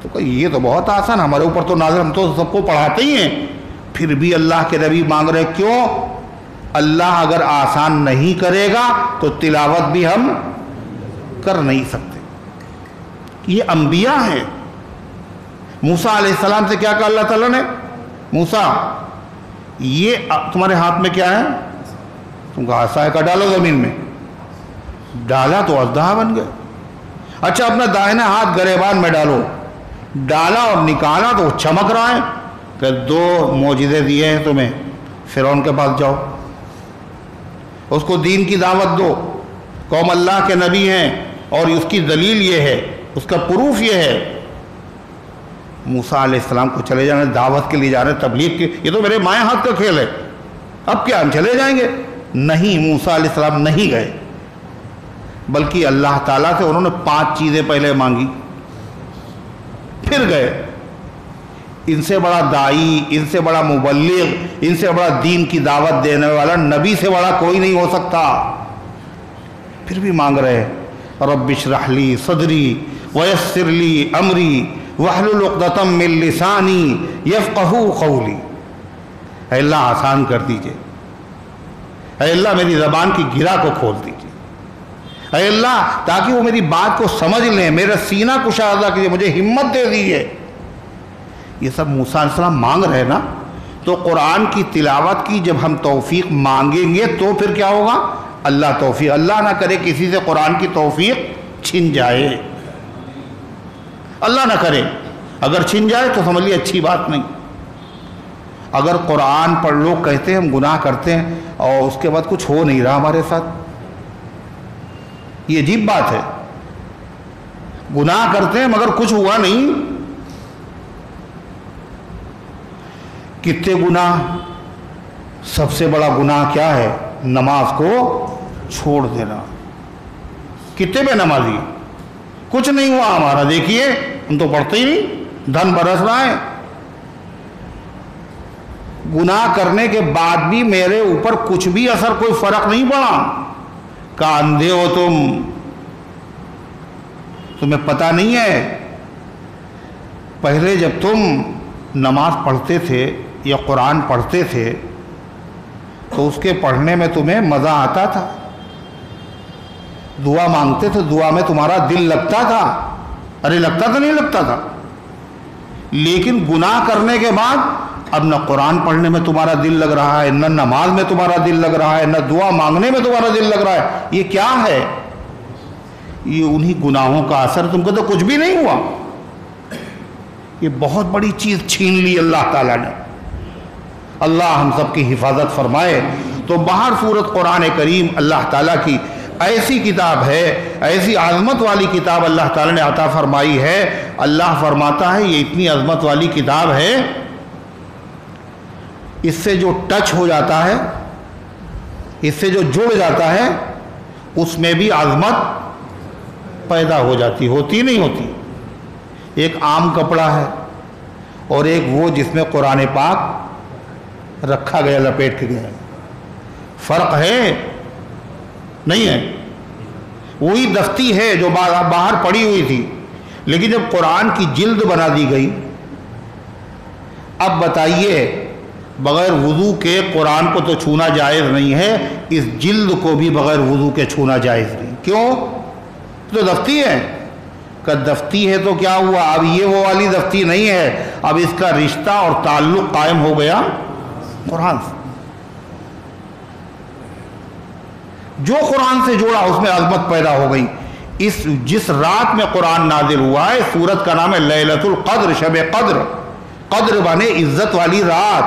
تو کہ یہ تو بہت آسان، ہمارے اوپر تو نازل، ہم تو سب کو پڑھاتے ہی ہیں، پھر بھی اللہ کے نبی مانگ رہے۔ کیوں؟ اللہ اگر آسان نہیں کرے گا تو تلاوت بھی ہم کر نہیں سکتے۔ یہ انبیاء ہیں۔ موسیٰ علیہ السلام سے کیا کہا اللہ تعالیٰ نے؟ موسیٰ، یہ تمہارے ہاتھ میں کیا ہے؟ تم کہا عصا کا ڈالو زمین میں، ڈالا تو اژدہا بن گئے۔ اچھا اپنا دائنا ہاتھ گریبان میں ڈالو، ڈالا اور نکالا تو وہ چمک رہا ہے۔ کہ دو معجزے دیے ہیں تمہیں، فرعون کے پاس جاؤ، اس کو دین کی دعوت دو، قوم اللہ کے نبی ہیں، اور اس کی دلیل یہ ہے، اس کا پروف یہ ہے۔ موسیٰ علیہ السلام کو چلے جانا، دعوت کے لیے جا رہے ہیں، تبلیغ کے، یہ تو میرے مائیں ہاتھ کا کھیل ہے، اب کیا ہم چلے جائیں گے؟ نہیں، موسیٰ علیہ السلام نہیں گئے، بلکہ اللہ تعالیٰ سے انہوں نے 5 چیزیں پہلے مانگی، پھر گئے۔ ان سے بڑا داعی، ان سے بڑا مبلغ، ان سے بڑا دین کی دعوت دینے والا نبی سے بڑا کوئی نہیں ہو سکتا، پھر بھی مانگ رہے۔ رب اشرح لی صدری ویسر لی امری واحلل عقدۃ من لسانی یفقہوا قولی۔ اے اللہ آسان کر دیجئے، اے اللہ میری زبان کی گرہ کو کھول دیجئے، اے اللہ تاکہ وہ میری بات کو سمجھ لیں، میرا سینہ کشادہ کیجئے، مجھے ہمت دے دیجئے۔ یہ سب موسیٰ علیہ السلام مانگ رہے نا۔ تو قرآن کی تلاوت کی جب ہم توفیق مانگیں گے تو پھر کیا ہوگا؟ اللہ توفیق، اللہ نہ کرے کسی سے قرآن کی توفیق چھن جائے، اللہ نہ کرے، اگر چھن جائے تو سمجھ لیے اچھی بات نہیں۔ اگر قرآن پر لوگ کہتے ہیں ہم گناہ کرتے ہیں اور اس کے بعد کچھ ہو نہیں رہا ہمارے ساتھ، یہ عجیب بات ہے۔ گناہ کرتے ہیں مگر کچھ ہوا نہیں۔ کتنے گناہ، سب سے بڑا گناہ کیا ہے؟ نماز کو چھوڑ دینا۔ کتنے بے نمازی، کچھ نہیں ہوا ہمارا، دیکھیے ہم تو پڑھتے ہی نہیں، دھن برس رہا ہے۔ گناہ کرنے کے بعد بھی میرے اوپر کچھ بھی اثر، کوئی فرق نہیں پڑا، کہا اندھے ہو تمہیں پتہ نہیں ہے پہلے جب تم نماز پڑھتے تھے یا قرآن پڑھتے تھے تو اس کے پڑھنے میں تمہیں مزہ آتا تھا، دعا مانگتے تھے، دعا میں تمہارا دل لگتا تھا، ارے لگتا تھا نہیں لگتا تھا، لیکن گناہ کرنے کے بعد اب نہ قرآن پڑھنے میں تمہارا دل لگ رہا ہے، نہ نماز میں تمہارا دل لگ رہا ہے، نہ دعا مانگنے میں تمہارا دل لگ رہا ہے. یہ کیا ہے؟ یہ انہی گناہوں کا اثر. تم کو تو کچھ بھی نہیں ہوا. یہ بہت بڑی چیز چھین لی اللہ تعالیٰ نے. اللہ ہم سب کی حفاظت فرمائے. تو باہر سورت قرآن کریم اللہ تعالیٰ کی ایسی کتاب ہے، ایسی عظمت والی کتاب اللہ تعالیٰ نے عطا فرمائی ہے. اللہ فرماتا ہے یہ اتنی عظمت والی کتاب ہے، اس سے جو ٹچ ہو جاتا ہے، اس سے جو جڑ جاتا ہے، اس میں بھی عظمت پیدا ہو جاتی. ہوتی نہیں ہوتی؟ ایک عام کپڑا ہے اور ایک وہ جس میں قرآن پاک رکھا گیا، لپیٹ کے گیا. فرق ہے؟ نہیں ہے. وہی دفتی ہے جو باہر پڑی ہوئی تھی، لیکن جب قرآن کی جلد بنا دی گئی، اب بتائیے بغیر وضو کے قرآن کو تو چھونا جائز نہیں ہے، اس جلد کو بھی بغیر وضو کے چھونا جائز نہیں. کیوں؟ تو دفتی ہے. کہ دفتی ہے تو کیا ہوا؟ اب یہ وہ والی دفتی نہیں ہے، اب اس کا رشتہ اور تعلق قائم ہو گیا قرآن سے. جو قرآن سے جوڑا اس میں عظمت پیدا ہو گئی. جس رات میں قرآن نازل ہوا ہے، سورت کا نام ہے لیلۃ القدر، شب قدر. قدر بنے عزت والی رات.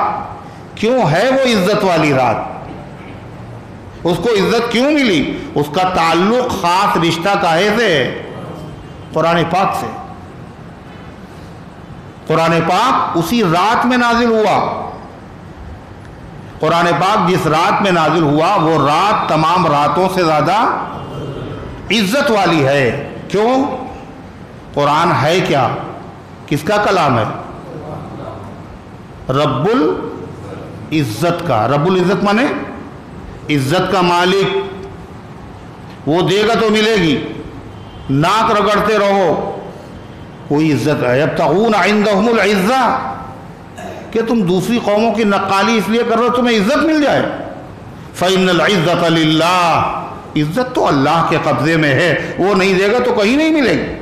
کیوں ہے وہ عزت والی رات؟ اس کو عزت کیوں ملی؟ اس کا تعلق، خاص رشتہ کاہے سے؟ قرآن پاک سے. قرآن پاک اسی رات میں نازل ہوا. قرآن پاک جس رات میں نازل ہوا وہ رات تمام راتوں سے زیادہ عزت والی ہے. کیوں؟ قرآن ہے کیا؟ کس کا کلام ہے؟ رب العزت کا. رب العزت مانے عزت کا مالک. وہ دے گا تو ملے گی. ناک رگڑتے رہو کوئی عزت ہے. یبتغون عندہم العزہ، کہ تم دوسری قوموں کی نقالی اس لیے کر رہے ہو تمہیں عزت مل جائے. فإن العزة للہ، عزت تو اللہ کے قبضے میں ہے، وہ نہیں دے گا تو کہیں نہیں ملے گی.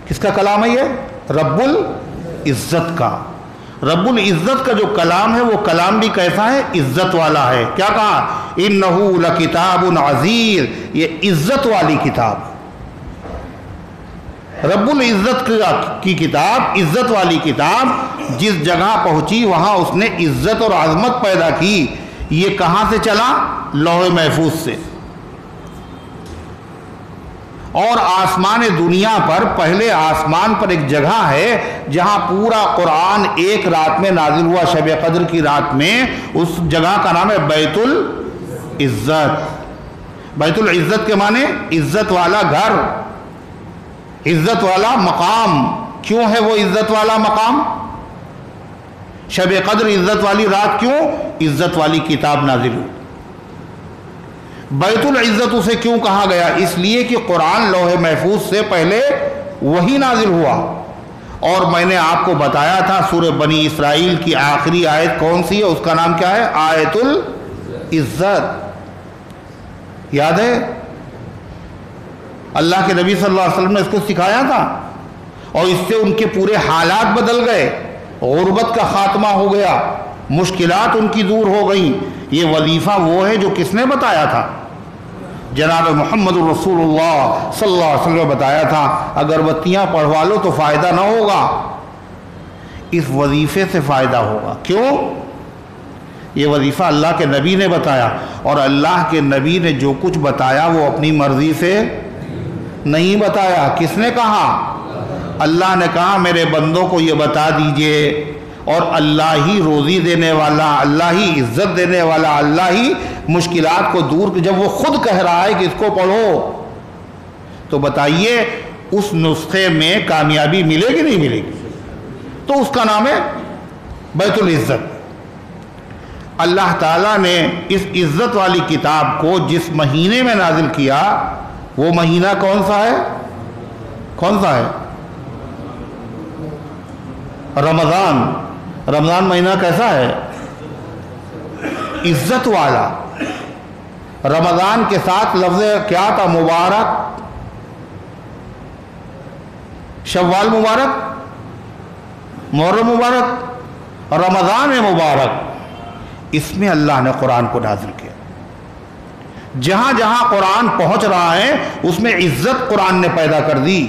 کس کا کلام ہے یہ؟ رب العزت کا. رب العزت کا جو کلام ہے وہ کلام بھی کیسا ہے؟ عزت والا ہے. کیا کہا؟ انہ لکتاب عزیز، یہ عزت والی کتاب. رب العزت کی کتاب، عزت والی کتاب، جس جگہ پہنچی وہاں اس نے عزت اور عظمت پیدا کی. یہ کہاں سے چلا؟ لوح محفوظ سے. اور آسمان دنیا پر، پہلے آسمان پر ایک جگہ ہے جہاں پورا قرآن ایک رات میں نازل ہوا، شب قدر کی رات میں. اس جگہ کا نام ہے بیت العزت. بیت العزت کے معنی عزت والا گھر، عزت والا مقام. کیوں ہے وہ عزت والا مقام؟ شب قدر عزت والی رات. کیوں؟ عزت والی کتاب نازل ہوئی. بیت العزت اسے کیوں کہا گیا؟ اس لیے کہ قرآن لوح محفوظ سے پہلے وہی نازل ہوا. اور میں نے آپ کو بتایا تھا سورہ بنی اسرائیل کی آخری آیت کون سی ہے؟ اس کا نام کیا ہے؟ آیت العزت. یاد ہے؟ اللہ کے نبی صلی اللہ علیہ وسلم نے اس کو سکھایا تھا، اور اس سے ان کے پورے حالات بدل گئے. غربت کا خاتمہ ہو گیا، مشکلات ان کی دور ہو گئیں. یہ وظیفہ وہ ہے جو کس نے بتایا تھا؟ جناب محمد رسول اللہ صلی اللہ علیہ وسلم نے بتایا تھا. اگر بتیاں پڑھوا لو تو فائدہ نہ ہوگا، اس وظیفے سے فائدہ ہوگا. کیوں؟ یہ وظیفہ اللہ کے نبی نے بتایا، اور اللہ کے نبی نے جو کچھ بتایا وہ اپنی مرضی سے نہیں بتایا. کس نے کہا؟ اللہ نے کہا میرے بندوں کو یہ بتا دیجئے. اور اللہ ہی روزی دینے والا، اللہ ہی عزت دینے والا، اللہ ہی مشکلات کو دور. جب وہ خود کہہ رہا ہے کہ اس کو پڑھو، تو بتائیے اس نسخے میں کامیابی ملے گی نہیں ملے گی؟ تو اس کا نام ہے بیت العزت. اللہ تعالیٰ نے اس عزت والی کتاب کو جس مہینے میں نازل کیا وہ مہینہ کون سا ہے؟ کون سا ہے؟ رمضان۔ رمضان مہینہ کیسا ہے؟ عزت والا۔ رمضان کے ساتھ لفظ کیا تھا؟ مبارک۔ شوال مبارک، محرم مبارک، رمضان مبارک، اس میں اللہ نے قرآن کو نازل کیا۔ جہاں جہاں قرآن پہنچ رہا ہے اس میں عزت قرآن نے پیدا کر دی۔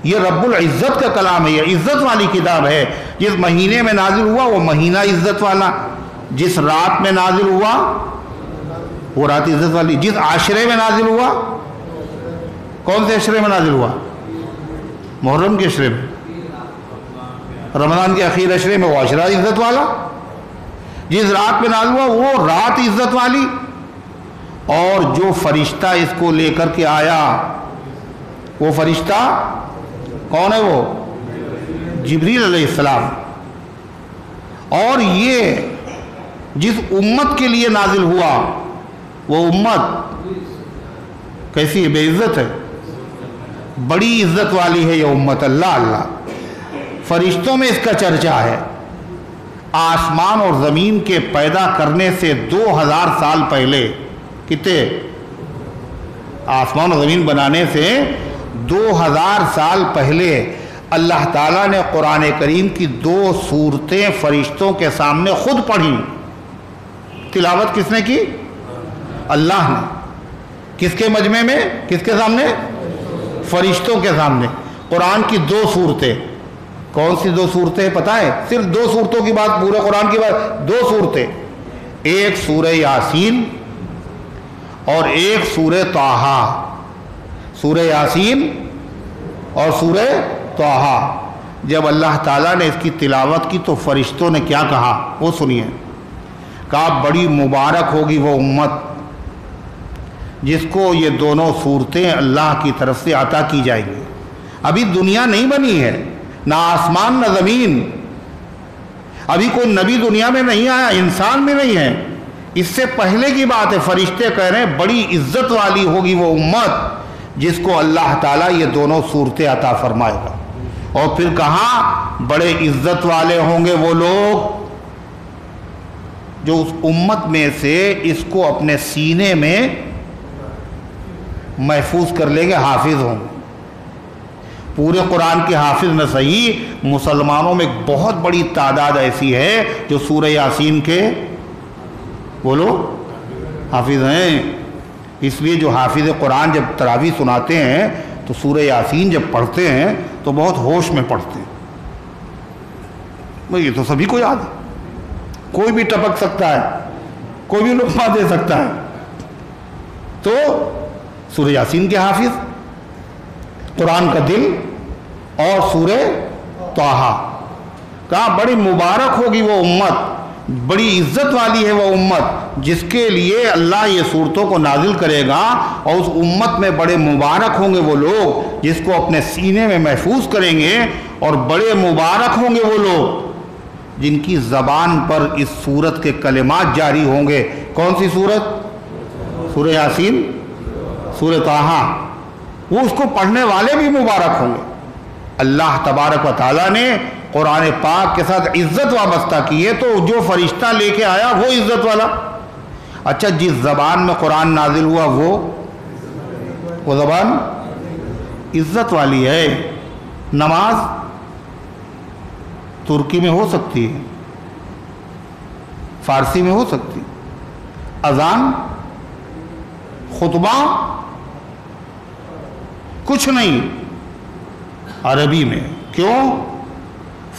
یہ رب العزت کا کلام ہے، یہ عزت والی کتاب ہے۔ جس مہینے میں نازل ہوا وہ مہینہ عزت والا، جس رات میں نازل ہوا وہ رات عزت والی، جس عاشرے میں نازل ہوا، کون سے عشرے میں نازل ہوا؟ محرم کے عشرے میں، رمضان کے اخیر عشرے میں وہ عشرہ عزت والا، جس رات میں نازل ہوا وہ رات عزت والی۔ اور جو فرشتہ اس کو لے کر کے آیا وہ فرشتہ کون ہے؟ وہ جبریل علیہ السلام۔ اور یہ جس امت کے لیے نازل ہوا وہ امت کیسی ہے؟ بے عزت ہے، بڑی عزت والی ہے یہ امت۔ اللہ اللہ، فرشتوں میں اس کا چرچا ہے۔ آسمان اور زمین کے پیدا کرنے سے 2000 سال پہلے، کتنے؟ آسمان اور زمین بنانے سے 2000 سال پہلے اللہ تعالیٰ نے قرآن کریم کی 2 سورتیں فرشتوں کے سامنے خود پڑھی۔ تلاوت کس نے کی؟ اللہ نے۔ کس کے مجمع میں؟ کس کے سامنے؟ فرشتوں کے سامنے۔ قرآن کی 2 سورتیں۔ کون سی 2 صورتیں پتہ ہے؟ صرف 2 صورتوں کی بات، پورے قرآن کی بات 2 صورتیں، ایک سورہ یاسین اور ایک سورہ طٰہٰ۔ سورہ یاسین اور سورہ طٰہٰ۔ جب اللہ تعالیٰ نے اس کی تلاوت کی تو فرشتوں نے کیا کہا وہ سنیے۔ کہا بڑی مبارک ہوگی وہ امت جس کو یہ دونوں صورتیں اللہ کی طرف سے عطا کی جائیں گی۔ ابھی دنیا نہیں بنی ہے، نہ آسمان نہ زمین، ابھی کوئی نبی دنیا میں نہیں آیا، انسان میں نہیں ہے، اس سے پہلے کی بات ہے۔ فرشتے کہہ رہے ہیں بڑی عزت والی ہوگی وہ امت جس کو اللہ تعالیٰ یہ دونوں صورتیں عطا فرمائے گا۔ اور پھر کہا بڑے عزت والے ہوں گے وہ لوگ جو اس امت میں سے اس کو اپنے سینے میں محفوظ کر لیں گے، حافظ ہوں گے۔ پورے قرآن کے حافظ نہ صحیح، مسلمانوں میں ایک بہت بڑی تعداد ایسی ہے جو سورہ یاسین کے بولو حافظ ہیں۔ اس لیے جو حافظ قرآن جب تراویح سناتے ہیں تو سورہ یاسین جب پڑھتے ہیں تو بہت ہوش میں پڑھتے ہیں۔ یہ تو سبھی کو یاد ہے، کوئی بھی ٹپک سکتا ہے، کوئی بھی لقمہ دے سکتا ہے۔ تو سورہ یاسین کے حافظ، قرآن کا دل، اور سورہ طٰہٰ۔ کہا بڑی مبارک ہوگی وہ امت، بڑی عزت والی ہے وہ امت جس کے لیے اللہ یہ صورتوں کو نازل کرے گا، اور اس امت میں بڑے مبارک ہوں گے وہ لوگ جس کو اپنے سینے میں محفوظ کریں گے، اور بڑے مبارک ہوں گے وہ لوگ جن کی زبان پر اس سورت کے کلمات جاری ہوں گے۔ کون سی سورت؟ سورہ یاسین، سورہ طٰہٰ۔ وہ اس کو پڑھنے والے بھی مبارک ہوں گے۔ اللہ تبارک و تعالیٰ نے قرآن پاک کے ساتھ عزت وابستہ کی ہے، تو جو فرشتہ لے کے آیا وہ عزت والا۔ اچھا، جس زبان میں قرآن نازل ہوا وہ زبان عزت والی ہے۔ نماز ترکی میں ہو سکتی ہے، فارسی میں ہو سکتی، اذان، خطبہ، کچھ نہیں عربی میں۔ کیوں؟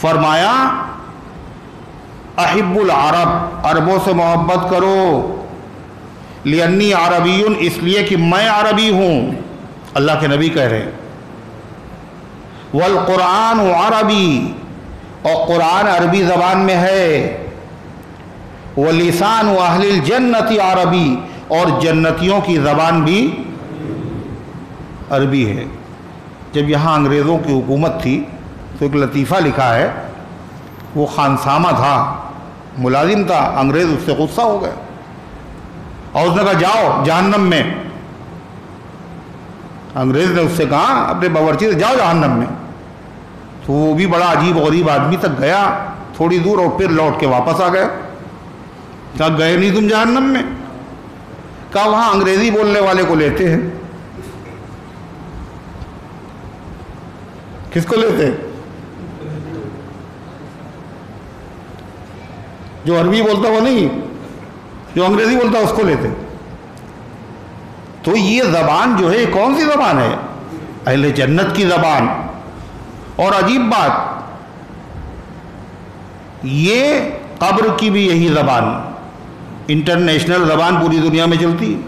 فرمایا احب العرب، عربوں سے محبت کرو، لِأَنِّي عَرَبِيٌّ، اس لیے کہ میں عربی ہوں، اللہ کے نبی کہہ رہے ہیں۔ وَالْقُرْآنُ عَرَبِي، اور قرآن عربی زبان میں ہے۔ وَلِسَانُ أَهْلِ الْجَنَّةِ عَرَبِي، اور جنتیوں کی زبان بھی عربی ہے۔ جب یہاں انگریزوں کی حکومت تھی تو ایک لطیفہ لکھا ہے، وہ خانسامہ تھا ملازم تھا، انگریز اس سے غصہ ہو گیا اور اس نے کہا جاؤ جہنم میں. انگریز نے اس سے کہا اپنے باورچی سے جاؤ جہنم میں. تو وہ بھی بڑا عجیب و غریب آدمی تک گیا تھوڑی دور اور پھر لوٹ کے واپس آ گیا. کہا گئے نہیں تم جہنم میں؟ کہا وہاں انگریزی بولنے والے کو لیتے ہیں. کس کو لیتے ہیں؟ جو عربی بولتا وہ نہیں، جو انگریزی بولتا اس کو لیتے. تو یہ زبان جو ہے کون سی زبان ہے؟ اہل جنت کی زبان. اور عجیب بات، یہ قبر کی بھی یہی زبان، انٹرنیشنل زبان پوری دنیا میں چلتی ہے.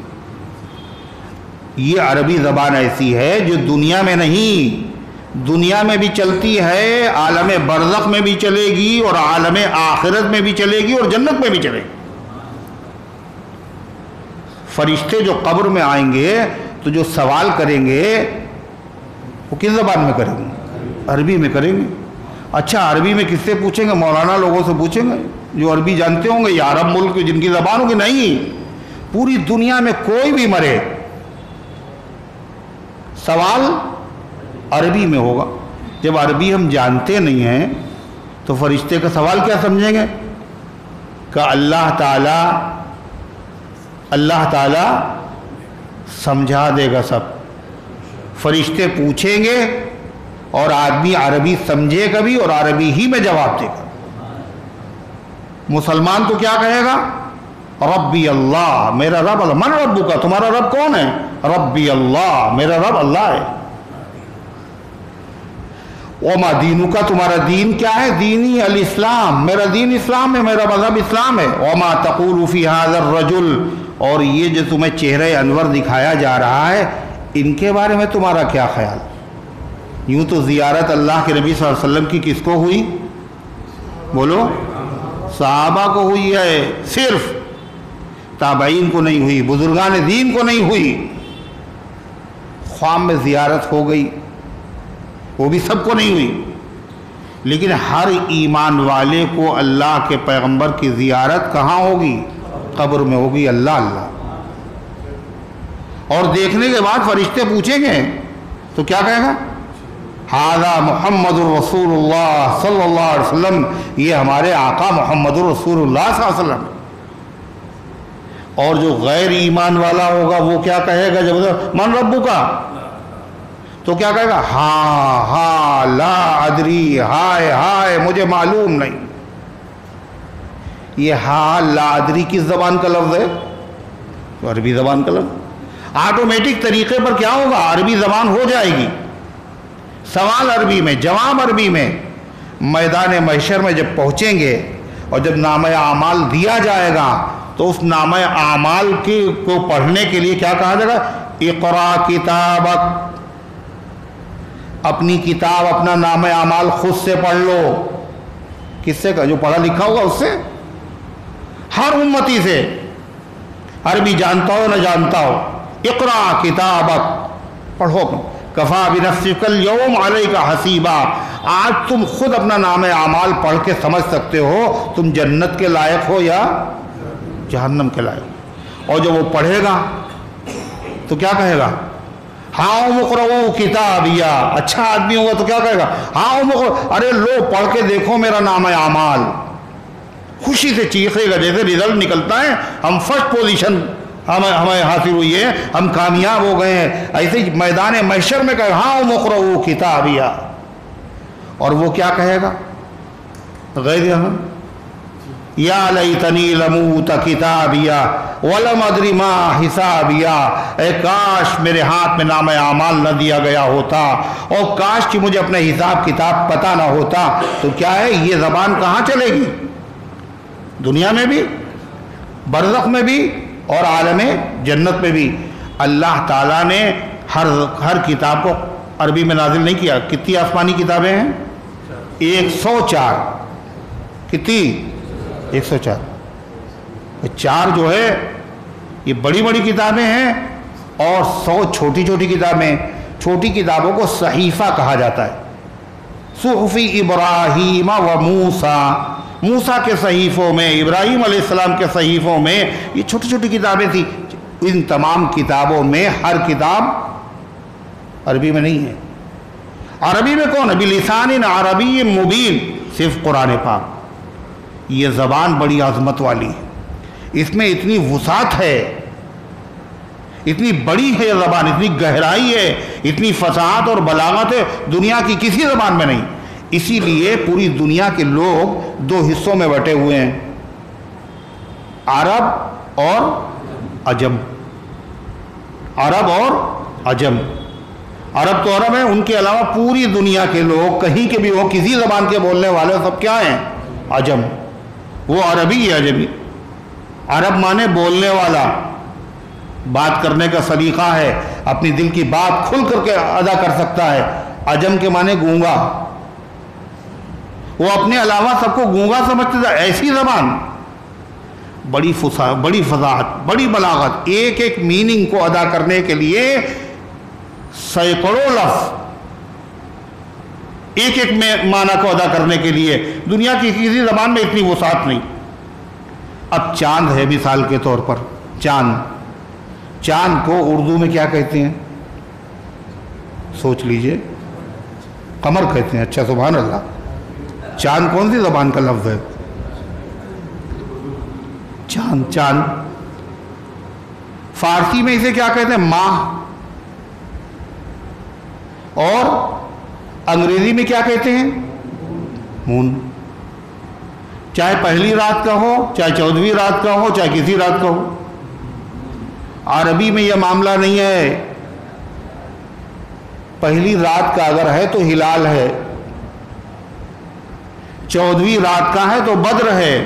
یہ عربی زبان ایسی ہے جو دنیا میں نہیں، دنیا میں بھی چلتی ہے، عالم برزخ میں بھی چلے گی اور عالم آخرت میں بھی چلے گی اور جنت میں بھی چلے گی. فرشتے جو قبر میں آئیں گے تو جو سوال کریں گے وہ کس زبان میں کریں گے؟ عربی میں کریں گے. اچھا عربی میں کس سے پوچھیں گے؟ مولانا لوگوں سے پوچھیں گے جو عربی جانتے ہوں گے، یا عرب ملک جن کی زبان ہوگی. نہیں، پوری دنیا میں کوئی بھی مرے سوال عربی میں ہوگا. جب عربی ہم جانتے نہیں ہیں تو فرشتے کا سوال کیا سمجھیں گے؟ کہ اللہ تعالی سمجھا دے گا سب. فرشتے پوچھیں گے اور آدمی عربی سمجھے گا بھی اور عربی ہی میں جواب دے گا. مسلمان تو کیا کہے گا؟ ربی اللہ، میرا رب اللہ. من ربو کا، تمہارا رب کون ہے؟ ربی اللہ، میرا رب اللہ ہے. وما دینو کا، تمہارا دین کیا ہے؟ دینی الاسلام، میرا دین اسلام ہے، میرا مذہب اسلام ہے. وما تقول فی ھذا الرجل، اور یہ جو تمہیں چہرہ انور دکھایا جا رہا ہے ان کے بارے میں تمہارا کیا خیال؟ یوں تو زیارت اللہ کے نبی صلی اللہ علیہ وسلم کی کس کو ہوئی؟ بولو. صحابہ کو ہوئی ہے صرف، تابعین کو نہیں ہوئی، بزرگان دین کو نہیں ہوئی. خواب میں زیارت ہو گئی وہ بھی سب کو نہیں ہوئی، لیکن ہر ایمان والے کو اللہ کے پیغمبر کی زیارت کہاں ہوگی؟ قبر میں ہوگی. اللہ اللہ. اور دیکھنے کے بعد فرشتے پوچھیں گے تو کیا کہے گا؟ ھذا محمد الرسول اللہ صلی اللہ علیہ وسلم، یہ ہمارے آقا محمد الرسول اللہ صلی اللہ علیہ وسلم. اور جو غیر ایمان والا ہوگا وہ کیا کہے گا؟ جب من ربو کا تو کیا کہے گا؟ ہاں لا ادری، ہائے ہائے مجھے معلوم نہیں. یہ ہاں لا ادری کس زبان کا لفظ ہے؟ عربی زبان کا لفظ. آٹومیٹک طریقے پر کیا ہوگا؟ عربی زبان ہو جائے گی. سوال عربی میں، جواب عربی میں. میدان محشر میں جب پہنچیں گے اور جب نامہ اعمال دیا جائے گا تو اس نامہ اعمال کو پڑھنے کے لیے کیا کہا جائے گا؟ اقرا کتابک، اپنی کتاب، اپنا نامہ اعمال خود سے پڑھ لو. کس سے؟ جو پڑھا لکھا ہوگا اس سے، ہر امتی سے، عربی جانتا ہو نہ جانتا ہو. اقرا کتابک، پڑھو. کفا بنفسک اليوم علیک حسیبا، آج تم خود اپنا نامہ اعمال پڑھ کے سمجھ سکتے ہو تم جنت کے لائق ہو یا جہنم کے لائق. اور جب وہ پڑھے گا تو کیا کہے گا؟ ہاں مقرؤ کتابیا. اچھا آدمی ہوگا تو کیا کہے گا؟ ہاں مقرؤ، ارے لو پڑھ کے دیکھو میرا نامہ اعمال. خوشی سے چیخے گا جیسے رزلٹ نکلتا ہے، ہم فرسٹ پوزیشن ہمیں حاصل ہوئی ہے، ہم کامیاب ہو گئے ہیں. ایسے ہی میدان محشر میں کہے ہاں مقرؤ کتابیا. اور وہ کیا کہے گا؟ غیر یا لیتنی لموت کتابیا ولم ادری ما حسابیا. اے کاش میرے ہاتھ میں نامہ اعمال نہ دیا گیا ہوتا، اور کاش کہ مجھے اپنے حساب کتاب پتہ نہ ہوتا. تو کیا ہے، یہ زبان کہاں چلے گی؟ دنیا میں بھی، برزخ میں بھی اور عالم جنت میں بھی. اللہ تعالیٰ نے ہر کتاب کو عربی میں نازل نہیں کیا. کتنی آسمانی کتابیں ہیں؟ 104. کتنی؟ 104. 4 جو ہے یہ بڑی بڑی کتابیں ہیں اور 100 چھوٹی چھوٹی کتابیں. چھوٹی کتابوں کو صحیفہ کہا جاتا ہے. صحف ابراہیم و موسیٰ موسیٰ کے صحیفوں میں، ابراہیم علیہ السلام کے صحیفوں میں، یہ چھوٹی چھوٹی کتابیں تھیں، ان تمام کتابوں میں ہر کتاب عربی میں نہیں ہے۔ عربی میں کون ہے؟ بلسان عربی مبین، صرف قرآن پاک۔ یہ زبان بڑی عظمت والی ہے، اس میں اتنی وسعت ہے، اتنی بڑی ہے یہ زبان، اتنی گہرائی ہے، اتنی فصاحت اور بلاغت ہے، دنیا کی کسی زبان میں نہیں۔ اسی لیے پوری دنیا کے لوگ دو حصوں میں بٹے ہوئے ہیں، عرب اور عجم۔ عرب اور عجم، عرب تو عرب ہیں، ان کے علاوہ پوری دنیا کے لوگ کہیں کے بھی ہو، کسی زبان کے بولنے والے سب کیا ہیں؟ عجم۔ وہ عربی ہے عجمی۔ عرب مانے بولنے والا، بات کرنے کا سلیقہ ہے، اپنی دل کی بات کھل کر کے ادا کر سکتا ہے۔ عجم کے معنی گونگا، وہ اپنے علاوہ سب کو گونگا سمجھتے تھے۔ ایسی زبان، بڑی فصاحت، بڑی بلاغت، ایک ایک میننگ کو ادا کرنے کے لیے سینکڑوں لفظ، ایک ایک معنی کو ادا کرنے کے لیے دنیا کی کسی زبان میں اتنی وسعت نہیں۔ اب چاند ہے مثال کے طور پر، چاند کو اردو میں کیا کہتے ہیں؟ سوچ لیجئے، قمر کہتے ہیں۔ اچھا، سبحان اللہ۔ چاند کون سی زبان کا لفظ ہے؟ چاند۔ فارسی میں اسے کیا کہتے ہیں؟ ماہ۔ اور انگریزی میں کیا کہتے ہیں؟ مون۔ چاہے پہلی رات کا ہو، چاہے 14ویں رات کا ہو، چاہے کسی رات کا ہو۔ عربی میں یہ معاملہ نہیں ہے، پہلی رات کا اگر ہے تو ہلال ہے، 14ویں رات کا ہے تو بدر ہے،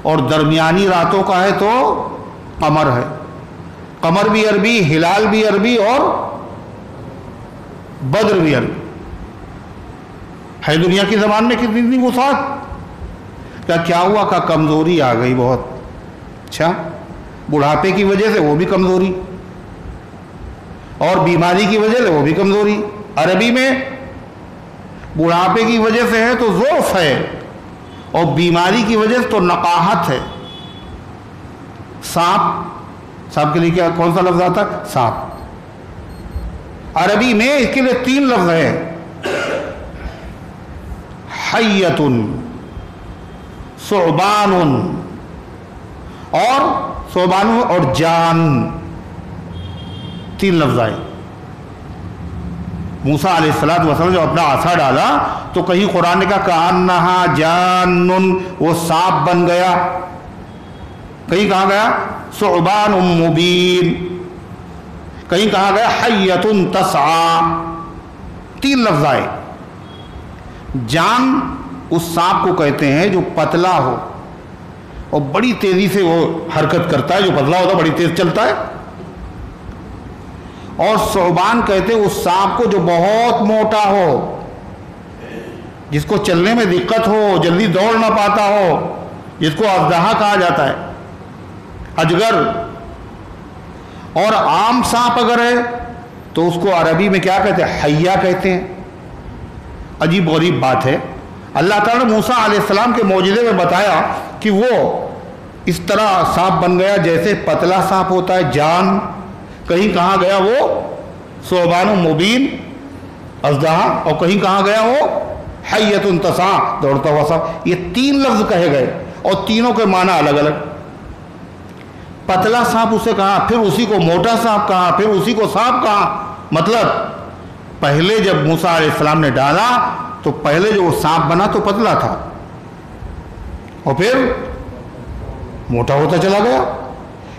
اور درمیانی راتوں کا ہے تو قمر ہے۔ قمر بھی عربی، ہلال بھی عربی، اور بدر بھی عربی ہے۔ دنیا کی زبان میں کتنی وسعت۔ کیا ہوا؟ کا کمزوری آ گئی بہت۔ اچھا، بڑھاپے کی وجہ سے وہ بھی کمزوری، اور بیماری کی وجہ سے وہ بھی کمزوری۔ عربی میں بڑھاپے کی وجہ سے ہے تو ضعف ہے، اور بیماری کی وجہ سے تو نقاہت ہے۔ سانپ کے لیے کیا کون سا لفظ آتا ہے؟ سانپ۔ عربی میں اس کے لیے 3 لفظ ہیں، حیۃ، ثعبان، اور جان۔ 3 لفظ آئے۔ موسیٰ علیہ السلام جو اپنا عصا ڈالا تو کہیں قرآن نے کہا کأنہا جان، وہ سانپ بن گیا، کہیں کہا گیا ثعبان مبین، کہیں کہا گیا حیۃ تسعی۔ 3 لفظ آئے۔ جان اس سانپ کو کہتے ہیں جو پتلا ہو اور بڑی تیزی سے وہ حرکت کرتا ہے، جو پتلا ہوتا ہے بڑی تیز چلتا ہے۔ اور ثعبان کہتے ہیں اس سانپ کو جو بہت موٹا ہو، جس کو چلنے میں دقت ہو، جلدی دوڑ نہ پاتا ہو، جس کو اژدہا کہا جاتا ہے، اجگر۔ اور عام سانپ اگر ہے تو اس کو عربی میں کیا کہتے ہیں؟ حیہ کہتے ہیں۔ عجیب غریب بات ہے، اللہ تعالیٰ نے موسیٰ علیہ السلام کے معجزے میں بتایا کہ وہ اس طرح سانپ بن گیا جیسے پتلا سانپ ہوتا ہے، جان۔ کہیں کہا گیا وہ ثعبان مبین، اژدہا، اور کہیں کہا گیا وہ حیۃ تسعی، دوڑتا ہوا سانپ۔ یہ 3 لفظ کہے گئے، اور تینوں کے معنی الگ الگ۔ پتلا سانپ اسے کہا، پھر اسی کو موٹا سانپ کہا، پھر اسی کو سانپ کہا۔ مطلب پہلے جب موسیٰ علیہ السلام نے ڈالا تو پہلے جو وہ سانپ بنا تو پتلا تھا، اور پھر موٹا ہوتا چلا گیا۔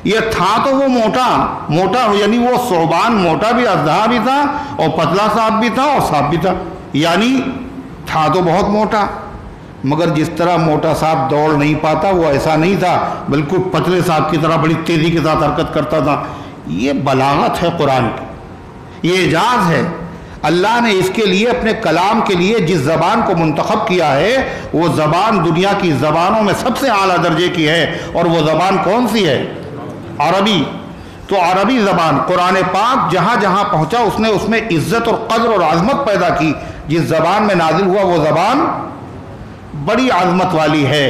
یہ تھا تو وہ موٹا، یعنی وہ ثعبان موٹا بھی، اژدہا بھی تھا، اور پتلا سانپ بھی تھا، اور سانپ بھی تھا، یعنی تھا تو بہت موٹا، مگر جس طرح موٹا سانپ دوڑ نہیں پاتا وہ ایسا نہیں تھا، بالکل پتلے سانپ کی طرح بڑی تیزی کے ساتھ حرکت کرتا تھا۔ یہ بلاغت ہے قرآن کی، یہ اعجاز ہے۔ اللہ نے اس کے لیے اپنے کلام کے لیے جس زبان کو منتخب کیا ہے وہ زبان دنیا کی زبانوں میں سب سے اعلیٰ درجے کی ہے، اور وہ زبان کون سی ہے؟ عربی۔ تو عربی زبان، قرآن پاک جہاں جہاں پہنچا اس نے اس میں عزت اور قدر اور عظمت پیدا کی۔ جس زبان میں نازل ہوا وہ زبان بڑی عظمت والی ہے.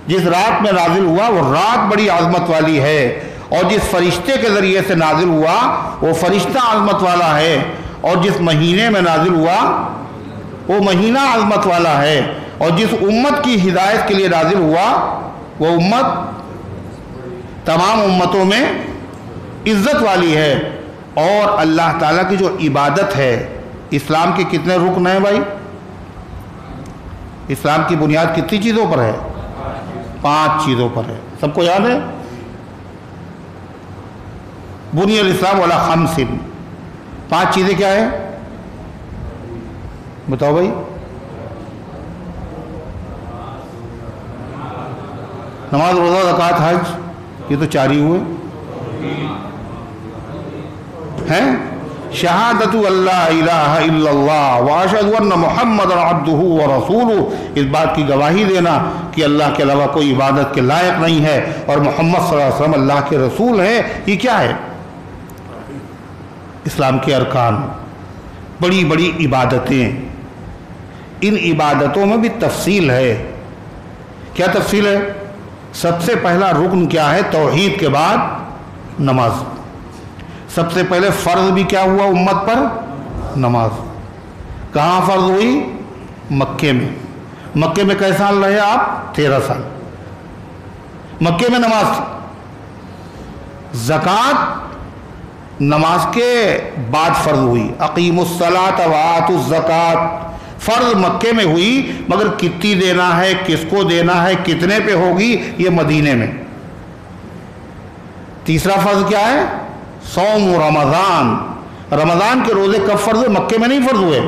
جس رات میں نازل ہوا وہ رات بڑی عظمت والی ہے، اور جس فرشتے کے ذریعے سے نازل ہوا وہ فرشتہ عظمت والا ہے، اور جس مہینے میں نازل ہوا وہ مہینہ عظمت والا ہے، اور جس امت کی ہدایت کے لیے نازل ہوا وہ امت تمام امتوں میں عزت والی ہے. اور اللہ تعالیٰ کی جو عبادت ہے، اسلام کے کتنے رکن ہیں بھائی؟ اسلام کی بنیاد کتنی چیزوں پر ہے؟ 5 چیزوں پر ہے. سب کو یاد ہے؟ بنی الاسلام علی 5. 5 چیزیں کیا ہے بتاؤ بھائی؟ نماز، روزہ، زکوٰۃ، حج، یہ تو 4 ہی ہوئے ہیں. شہادت اللہ الہ الا اللہ واشہد ان محمد عبدہ ورسولہ، اس بات کی گواہی دینا کہ اللہ کے علاوہ کوئی عبادت کے لائق نہیں ہے اور محمد صلی اللہ علیہ وسلم اللہ کے رسول ہے. یہ کیا ہے؟ اسلام کے ارکان، بڑی بڑی عبادتیں. ان عبادتوں میں بھی تفصیل ہے. کیا تفصیل ہے؟ سب سے پہلا رکن کیا ہے؟ توحید کے بعد نماز. سب سے پہلے فرض بھی کیا ہوا امت پر؟ نماز. کہاں فرض ہوئی؟ مکے میں. مکے میں کئے سال رہے آپ؟ 13 سال. مکے میں نماز تھی. زکوٰۃ نماز کے بعد فرض ہوئی. اقیموا الصلاۃ وآتوا الزکوٰۃ فرض مکے میں ہوئی، مگر کتنی دینا ہے، کس کو دینا ہے، کتنے پہ ہوگی، یہ مدینے میں. تیسرا فرض کیا ہے؟ صوم رمضان. رمضان کے روزے کب فرض ہوئے؟ مکے میں نہیں فرض ہوئے.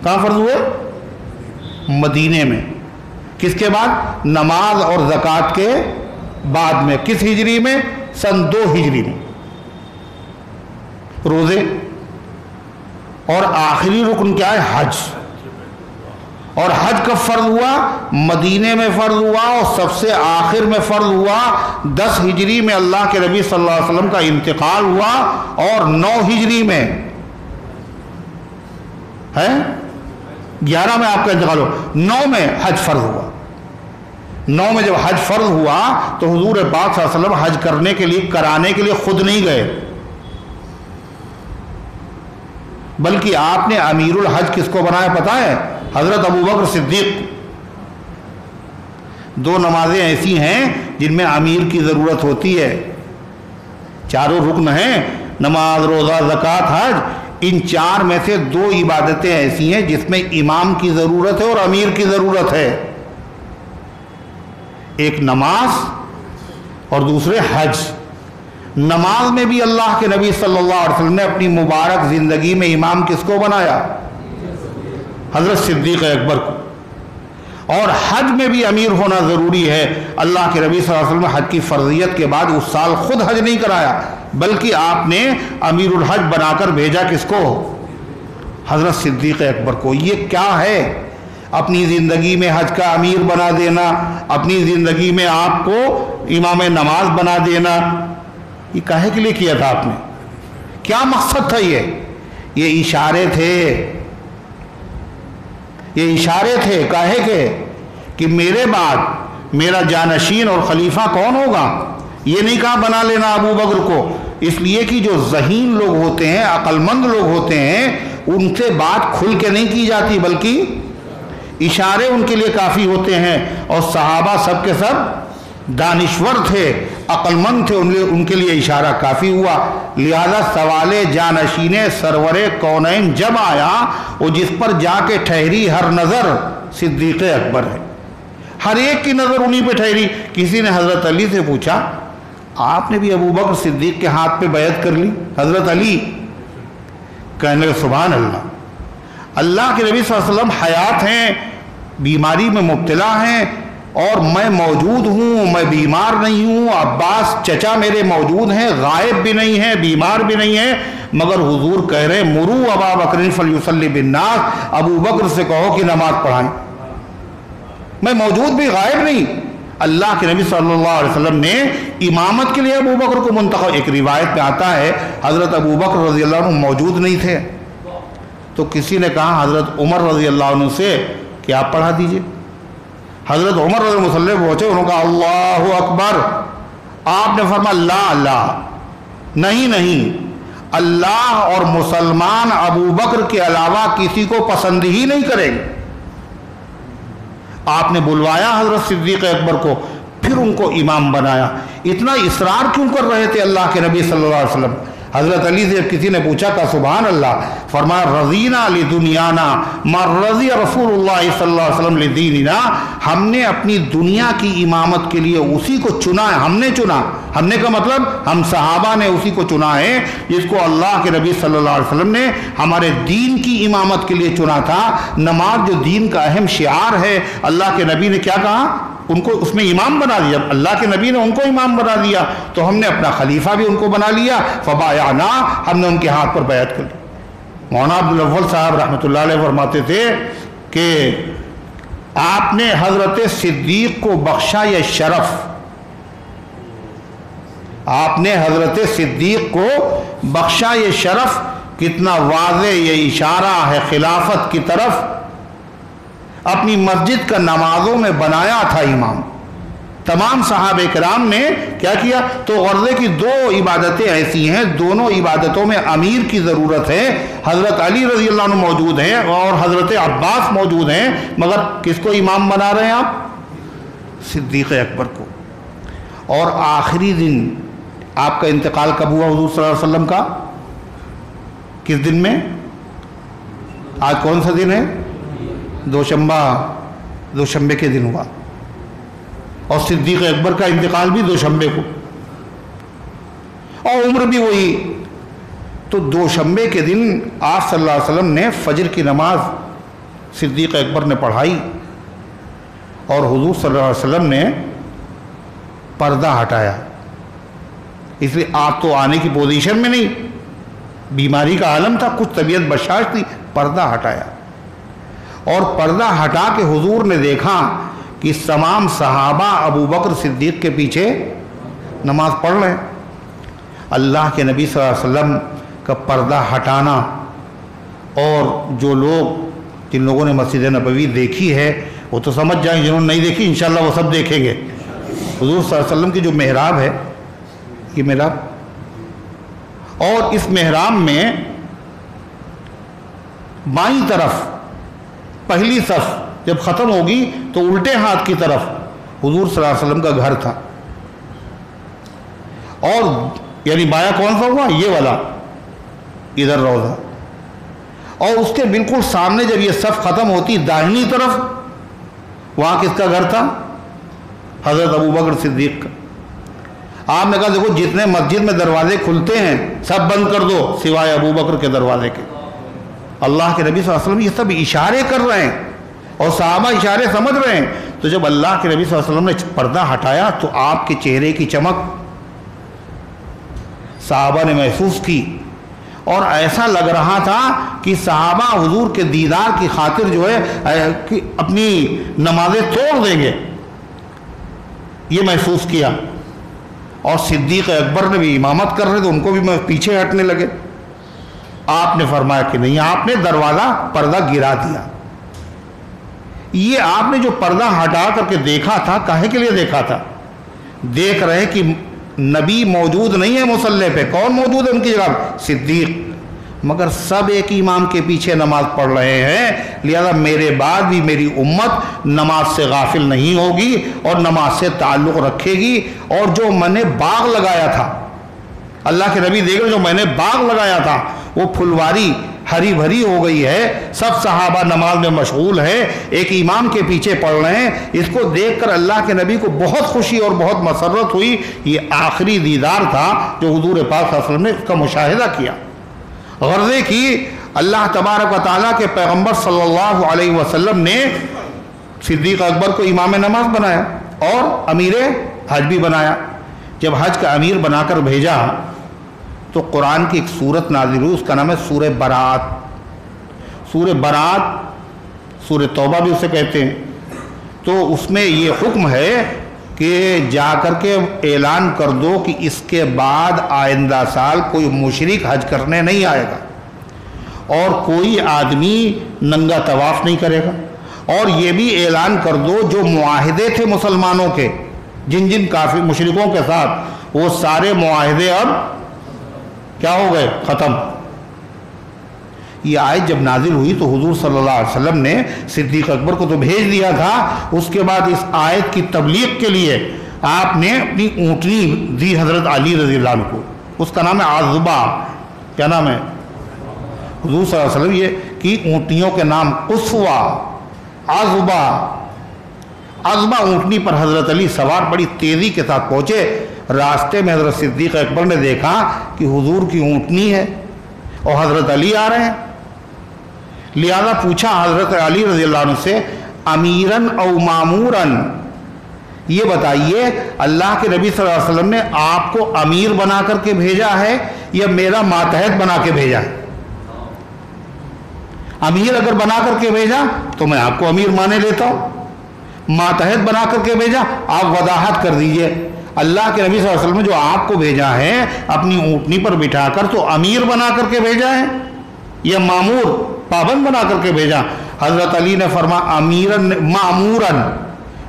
کہاں فرض ہوئے؟ مدینے میں. کس کے بعد؟ نماز اور زکوٰۃ کے بعد میں. کس ہجری میں؟ سن 2 ہجری میں. روزے. اور آخری رکن کیا ہے؟ حج. اور حج کب فرض ہوا؟ مدینے میں فرض ہوا، اور سب سے آخر میں فرض ہوا 10 ہجری میں اللہ کے نبی صلی اللہ علیہ وسلم کا انتقال ہوا، اور 9 ہجری میں ہے 11 میں آپ کا انتقال ہوا، 9 میں حج فرض ہوا. 9 میں جب حج فرض ہوا تو حضور پاک صلی اللہ علیہ وسلم حج کرنے کے لیے، کرانے کے لیے خود نہیں گئے، بلکہ آپ نے امیر الحج کس کو بنایا پتہ ہے؟ حضرت ابوبکر صدیق. 2 نمازیں ایسی ہیں جن میں امیر کی ضرورت ہوتی ہے. 4 رکن ہیں، نماز، روزہ، زکوٰۃ، حج. ان 4 میں سے 2 عبادتیں ایسی ہیں جس میں امام کی ضرورت ہے اور امیر کی ضرورت ہے. ایک نماز اور دوسرے حج. نماز میں بھی اللہ کے نبی صلی اللہ علیہ وسلم نے اپنی مبارک زندگی میں امام کس کو بنایا؟ حضرت صدیق اکبر کو. اور حج میں بھی امیر ہونا ضروری ہے. اللہ کے نبی صلی اللہ علیہ وسلم نے حج کی فرضیت کے بعد اس سال خود حج نہیں کرایا، بلکہ آپ نے امیر الحج بنا کر بھیجا کس کو؟ حضرت صدیق اکبر کو. یہ کیا ہے؟ اپنی زندگی میں حج کا امیر بنا دینا، اپنی زندگی میں آپ کو امام نماز بنا دینا. یہ کاہے کے لیے کیا تھا آپ نے؟ کیا مقصد تھا؟ یہ اشارے تھے. یہ اشارے تھے. کاہے کے؟ کہ میرے بعد میرا جانشین اور خلیفہ کون ہوگا. یہ نہیں کہا بنا لینا ابو بکر کو، اس لیے کہ جو ذہین لوگ ہوتے ہیں، عقل مند لوگ ہوتے ہیں، ان سے بات کھل کے نہیں کی جاتی، بلکہ اشارے ان کے لیے کافی ہوتے ہیں. اور صحابہ سب کے سب دانشور تھے، عقل مند تھے، ان کے لیے اشارہ کافی ہوا. لہذا سوال جانشین سرور کونین جب آیا، وہ جس پر جا کے ٹھہری ہر نظر صدیق اکبر ہے. ہر ایک کی نظر انہی پہ ٹھہری. کسی نے حضرت علی سے پوچھا، آپ نے بھی ابو بکر صدیق کے ہاتھ پہ بیعت کر لی؟ حضرت علی کہنے لگے سبحان اللہ، اللہ کے نبی صلی اللہ علیہ وسلم حیات ہیں، بیماری میں مبتلا ہیں، اور میں موجود ہوں، میں بیمار نہیں ہوں. عباس چچا میرے موجود ہیں، غائب بھی نہیں ہیں، بیمار بھی نہیں ہیں، مگر حضور کہہ رہے مرو ابا بکر فلیصلی بالناس، ابو بکر سے کہو کہ نماز پڑھائیں. میں موجود بھی، غائب نہیں. اللہ کے نبی صلی اللہ علیہ وسلم نے امامت کے لیے ابو بکر کو منتخب. ایک روایت میں آتا ہے حضرت ابو بکر رضی اللہ عنہ موجود نہیں تھے، تو کسی نے کہا حضرت عمر رضی اللہ عنہ سے کہ آپ پڑھا دیجئے. حضرت عمر رضی اللہ عنہ مصلی پہ پہنچے، انہوں نے کہا اللہ اکبر. آپ نے فرمایا لا لا، نہیں نہیں، اللہ اور مسلمان ابو بکر کے علاوہ کسی کو پسند ہی نہیں کریں گے. آپ نے بلوایا حضرت صدیق اکبر کو، پھر ان کو امام بنایا. اتنا اصرار کیوں کر رہے تھے اللہ کے نبی صلی اللہ علیہ وسلم؟ حضرت علی سے کسی نے پوچھا کہ سبحان اللہ، فرمایا رضینا لدنیانا ما رضی رسول اللہ صلی اللہ علیہ وسلم لدیننا. ہم نے اپنی دنیا کی امامت کے لیے اسی کو چنا ہے. ہم نے چنا، ہم نے کا مطلب ہم صحابہ نے اسی کو چنا ہے جس کو اللہ کے نبی صلی اللہ علیہ وسلم نے ہمارے دین کی امامت کے لیے چنا تھا. نماز جو دین کا اہم شعار ہے، اللہ کے نبی نے کیا کہا؟ ان کو اس میں امام بنا دیا. اللہ کے نبی نے ان کو امام بنا دیا تو ہم نے اپنا خلیفہ بھی ان کو بنا لیا. فبایعنا، ہم نے ان کے ہاتھ پر بیعت کر لی. مولانا عبدالاول صاحب رحمۃ اللہ علیہ فرماتے تھے کہ آپ نے حضرت صدیق کو بخشا یہ شرف، آپ نے حضرت صدیق کو بخشا یہ شرف. کتنا واضح یہ اشارہ ہے خلافت کی طرف. اپنی مسجد کا نمازوں میں بنایا تھا امام. تمام صحابہ کرام نے کیا کیا؟ تو غرضے کی دو عبادتیں ایسی ہیں، دونوں عبادتوں میں امیر کی ضرورت ہے. حضرت علی رضی اللہ عنہ موجود ہیں اور حضرت عباس موجود ہیں، مگر کس کو امام بنا رہے ہیں آپ؟ صدیق اکبر کو. اور آخری دن آپ کا انتقال کب ہوا حضور صلی اللہ علیہ وسلم کا؟ کس دن میں؟ آج کون سا دن ہے؟ دوشنبے کے دن ہوا. اور صدیق اکبر کا انتقال بھی دوشنبے کو، اور عمر بھی وہی. تو دوشنبے کے دن آپ صلی اللہ علیہ وسلم نے فجر کی نماز صدیق اکبر نے پڑھائی، اور حضور صلی اللہ علیہ وسلم نے پردہ ہٹایا. اس لیے آپ تو آنے کی پوزیشن میں نہیں، بیماری کا عالم تھا، کچھ طبیعت بشاش تھی، پردہ ہٹایا. اور پردہ ہٹا کے حضور نے دیکھا کہ تمام صحابہ ابو بکر صدیق کے پیچھے نماز پڑھ رہے ہیں. اللہ کے نبی صلی اللہ علیہ وسلم کا پردہ ہٹانا، اور جو لوگ جن لوگوں نے مسجد نبوی دیکھی ہے وہ تو سمجھ جائیں، جنہوں نے نہیں دیکھی انشاءاللہ وہ سب دیکھیں گے. حضور صلی اللہ علیہ وسلم کی جو محراب ہے، یہ محراب، اور اس محراب میں بائیں طرف پہلی صف جب ختم ہوگی تو الٹے ہاتھ کی طرف حضور صلی اللہ علیہ وسلم کا گھر تھا. اور یعنی بایاں کون سا ہوا؟ یہ والا، ادھر روضہ. اور اس کے بالکل سامنے جب یہ صف ختم ہوتی داہنی طرف، وہاں کس کا گھر تھا؟ حضرت ابو بکر صدیق کا. آپ نے کہا دیکھو جتنے مسجد میں دروازے کھلتے ہیں سب بند کر دو سوائے ابو بکر کے دروازے کے. اللہ کے نبی صلی اللہ علیہ وسلم یہ سب اشارے کر رہے ہیں اور صحابہ اشارے سمجھ رہے ہیں. تو جب اللہ کے نبی صلی اللہ علیہ وسلم نے پردہ ہٹایا تو آپ کے چہرے کی چمک صحابہ نے محسوس کی، اور ایسا لگ رہا تھا کہ صحابہ حضور کے دیدار کی خاطر جو ہے اپنی نمازیں توڑ دیں گے، یہ محسوس کیا. اور صدیق اکبر نے بھی امامت کر رہے تو ان کو بھی پیچھے ہٹنے لگے. آپ نے فرمایا کہ نہیں، آپ نے دروازہ پردہ گرا دیا. یہ آپ نے جو پردہ ہٹا کر کے دیکھا تھا، کاہے کے لیے دیکھا تھا؟ دیکھ رہے کہ نبی موجود نہیں ہے مصلی پہ، کون موجود ہے ان کی جگہ؟ صدیق. مگر سب ایک امام کے پیچھے نماز پڑھ رہے ہیں، لہذا میرے بعد بھی میری امت نماز سے غافل نہیں ہوگی اور نماز سے تعلق رکھے گی. اور جو میں نے باغ لگایا تھا، اللہ کے نبی دیکھ رہے جو میں نے باغ لگایا تھا وہ پھلواری ہری بھری ہو گئی ہے، سب صحابہ نماز میں مشغول ہیں، ایک امام کے پیچھے پڑھ رہے ہیں. اس کو دیکھ کر اللہ کے نبی کو بہت خوشی اور بہت مسرت ہوئی. یہ آخری دیدار تھا جو حضور پاک صلی اللہ علیہ وسلم نے اس کا مشاہدہ کیا. غرضے کی اللہ تبارک و تعالیٰ کے پیغمبر صلی اللہ علیہ وسلم نے صدیق اکبر کو امام نماز بنایا اور امیر حج بھی بنایا. جب حج کا امیر بنا کر بھیجا تو قرآن کی ایک سورت نازل ہوئی، اس کا نام ہے سورہ برات. سورہ برات، سورہ توبہ بھی اسے کہتے ہیں. تو اس میں یہ حکم ہے کہ جا کر کے اعلان کر دو کہ اس کے بعد آئندہ سال کوئی مشرک حج کرنے نہیں آئے گا، اور کوئی آدمی ننگا طواف نہیں کرے گا، اور یہ بھی اعلان کر دو جو معاہدے تھے مسلمانوں کے جن جن کافر مشرکوں کے ساتھ، وہ سارے معاہدے اب کیا ہو گئے؟ ختم۔ یہ آیت جب نازل ہوئی تو حضور صلی اللہ علیہ وسلم نے صدیق اکبر کو تو بھیج دیا تھا، اس کے بعد اس آیت کی تبلیغ کے لیے آپ نے اپنی اونٹنی دی حضرت علی رضی اللہ عنہ کو، اس کا نام ہے عذبہ۔ کیا نام ہے؟ حضور صلی اللہ علیہ وسلم یہ کی اونٹنیوں کے نام قصوہ، عذبہ۔ عذبہ اونٹنی پر حضرت علی سوار بڑی تیزی کے ساتھ پہنچے، راستے میں حضرت صدیق اکبر نے دیکھا کہ حضور کی اونٹنی ہے اور حضرت علی آ رہے ہیں، لہذا پوچھا حضرت علی رضی اللہ عنہ سے، امیرن او مامورن، یہ بتائیے اللہ کے نبی صلی اللہ علیہ وسلم نے آپ کو امیر بنا کر کے بھیجا ہے یا میرا ماتحت بنا کے بھیجا ہے؟ امیر اگر بنا کر کے بھیجا تو میں آپ کو امیر مانے لیتا ہوں، ماتحت بنا کر کے بھیجا آپ وضاحت کر دیجئے۔ اللہ کے نبی صلی اللہ علیہ وسلم نے جو آپ کو بھیجا ہے اپنی اونٹنی پر بٹھا کر، تو امیر بنا کر کے بھیجا ہے یا مامور پابند بنا کر کے بھیجا؟ حضرت علی نے فرمایا امیرن مامورن،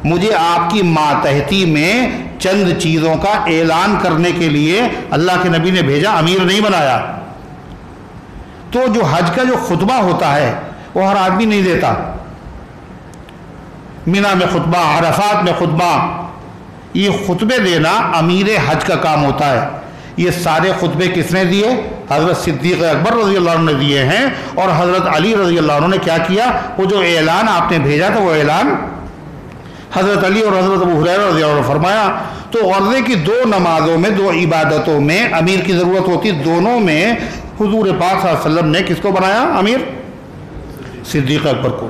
مجھے آپ کی ماتحتی میں چند چیزوں کا اعلان کرنے کے لیے اللہ کے نبی نے بھیجا، امیر نہیں بنایا۔ تو جو حج کا جو خطبہ ہوتا ہے وہ ہر آدمی نہیں دیتا، مینا میں خطبہ، عرفات میں خطبہ، یہ خطبے دینا امیر حج کا کام ہوتا ہے۔ یہ سارے خطبے کس نے دیے؟ حضرت صدیق اکبر رضی اللہ عنہ نے دیے ہیں، اور حضرت علی رضی اللہ عنہ نے کیا کیا؟ وہ جو اعلان آپ نے بھیجا تھا وہ اعلان حضرت علی اور حضرت ابو ہریرہ رضی اللہ عنہ نے فرمایا۔ تو غرضے کی دو نمازوں میں، دو عبادتوں میں امیر کی ضرورت ہوتی، دونوں میں حضور پاک صلی اللہ علیہ وسلم نے کس کو بنایا امیر؟ صدیق اکبر کو۔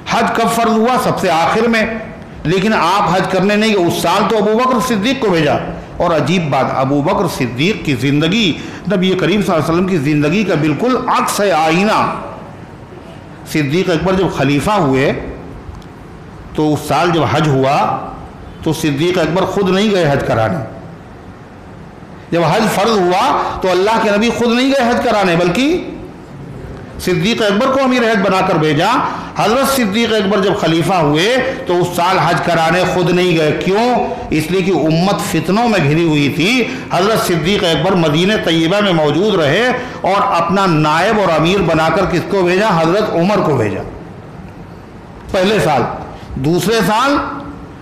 حج کب فرض ہوا؟ سب سے آخر میں، لیکن آپ حج کرنے نہیں گئے، اس سال تو ابو بکر صدیق کو بھیجا۔ اور عجیب بات، ابو بکر صدیق کی زندگی نبی کریم صلی اللہ علیہ وسلم کی زندگی کا بالکل عکس ہے، آئینہ۔ صدیق اکبر جب خلیفہ ہوئے تو اس سال جب حج ہوا تو صدیق اکبر خود نہیں گئے حج کرانے۔ جب حج فرض ہوا تو اللہ کے نبی خود نہیں گئے حج کرانے، بلکہ صدیق اکبر کو امیر حج بنا کر بھیجا۔ حضرت صدیق اکبر جب خلیفہ ہوئے تو اس سال حج کرانے خود نہیں گئے۔ کیوں؟ اس لیے کہ امت فتنوں میں گھری ہوئی تھی۔ حضرت صدیق اکبر مدینہ طیبہ میں موجود رہے اور اپنا نائب اور امیر بنا کر کس کو بھیجا؟ حضرت عمر کو بھیجا پہلے سال۔ دوسرے سال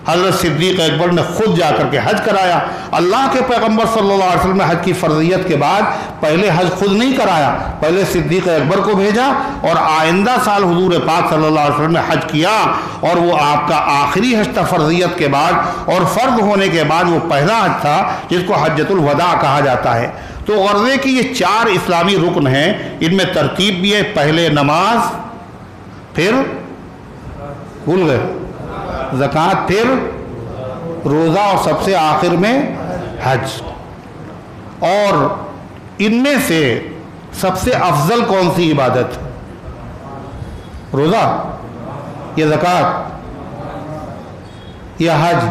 حضرت صدیق اکبر نے خود جا کر کے حج کرایا۔ اللہ کے پیغمبر صلی اللہ علیہ وسلم نے حج کی فرضیت کے بعد پہلے حج خود نہیں کرایا، پہلے صدیق اکبر کو بھیجا، اور آئندہ سال حضور پاک صلی اللہ علیہ وسلم نے حج کیا، اور وہ آپ کا آخری حج تھا فرضیت کے بعد، اور فرض ہونے کے بعد وہ پہلا حج تھا جس کو حجۃ الوداع کہا جاتا ہے۔ تو غرضے کی یہ 4 اسلامی رکن ہیں، ان میں ترتیب بھی ہے، پہلے نماز، پھر بھول گئے زکوٰۃ، پھر روزہ، اور سب سے آخر میں حج۔ اور ان میں سے سب سے افضل کون سی عبادت؟ روزہ یا زکوٰۃ یا حج؟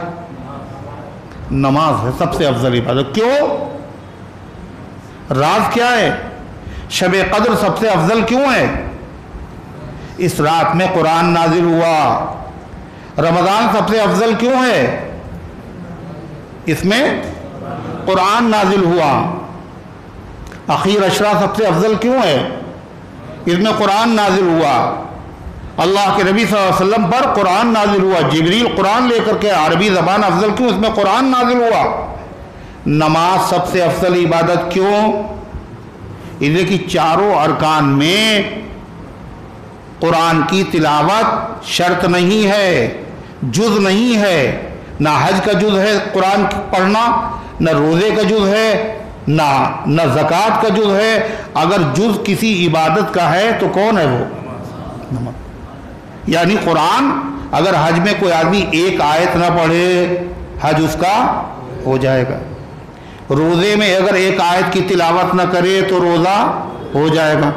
نماز ہے سب سے افضل عبادت۔ کیوں؟ راز کیا ہے؟ شب قدر سب سے افضل کیوں ہے؟ اس رات میں قرآن نازل ہوا۔ رمضان سب سے افضل کیوں ہے؟ اس میں قرآن نازل ہوا۔ اخیر عشرہ سب سے افضل کیوں ہے؟ اس میں قرآن نازل ہوا۔ اللہ کے نبی صلی اللہ علیہ وسلم پر قرآن نازل ہوا، جبریل قرآن لے کر کے، عربی زبان افضل کیوں؟ اس میں قرآن نازل ہوا۔ نماز سب سے افضل عبادت کیوں؟ اس لیے کہ چاروں ارکان میں قرآن کی تلاوت شرط نہیں ہے، جز نہیں ہے۔ نہ حج کا جز ہے قرآن پڑھنا، نہ روزے کا جز ہے، نہ زکوٰۃ کا جز ہے۔ اگر جز کسی عبادت کا ہے تو کون ہے وہ؟ نماز۔ یعنی قرآن اگر حج میں کوئی آدمی ایک آیت نہ پڑھے حج اس کا ہو جائے گا، روزے میں اگر ایک آیت کی تلاوت نہ کرے تو روزہ ہو جائے گا،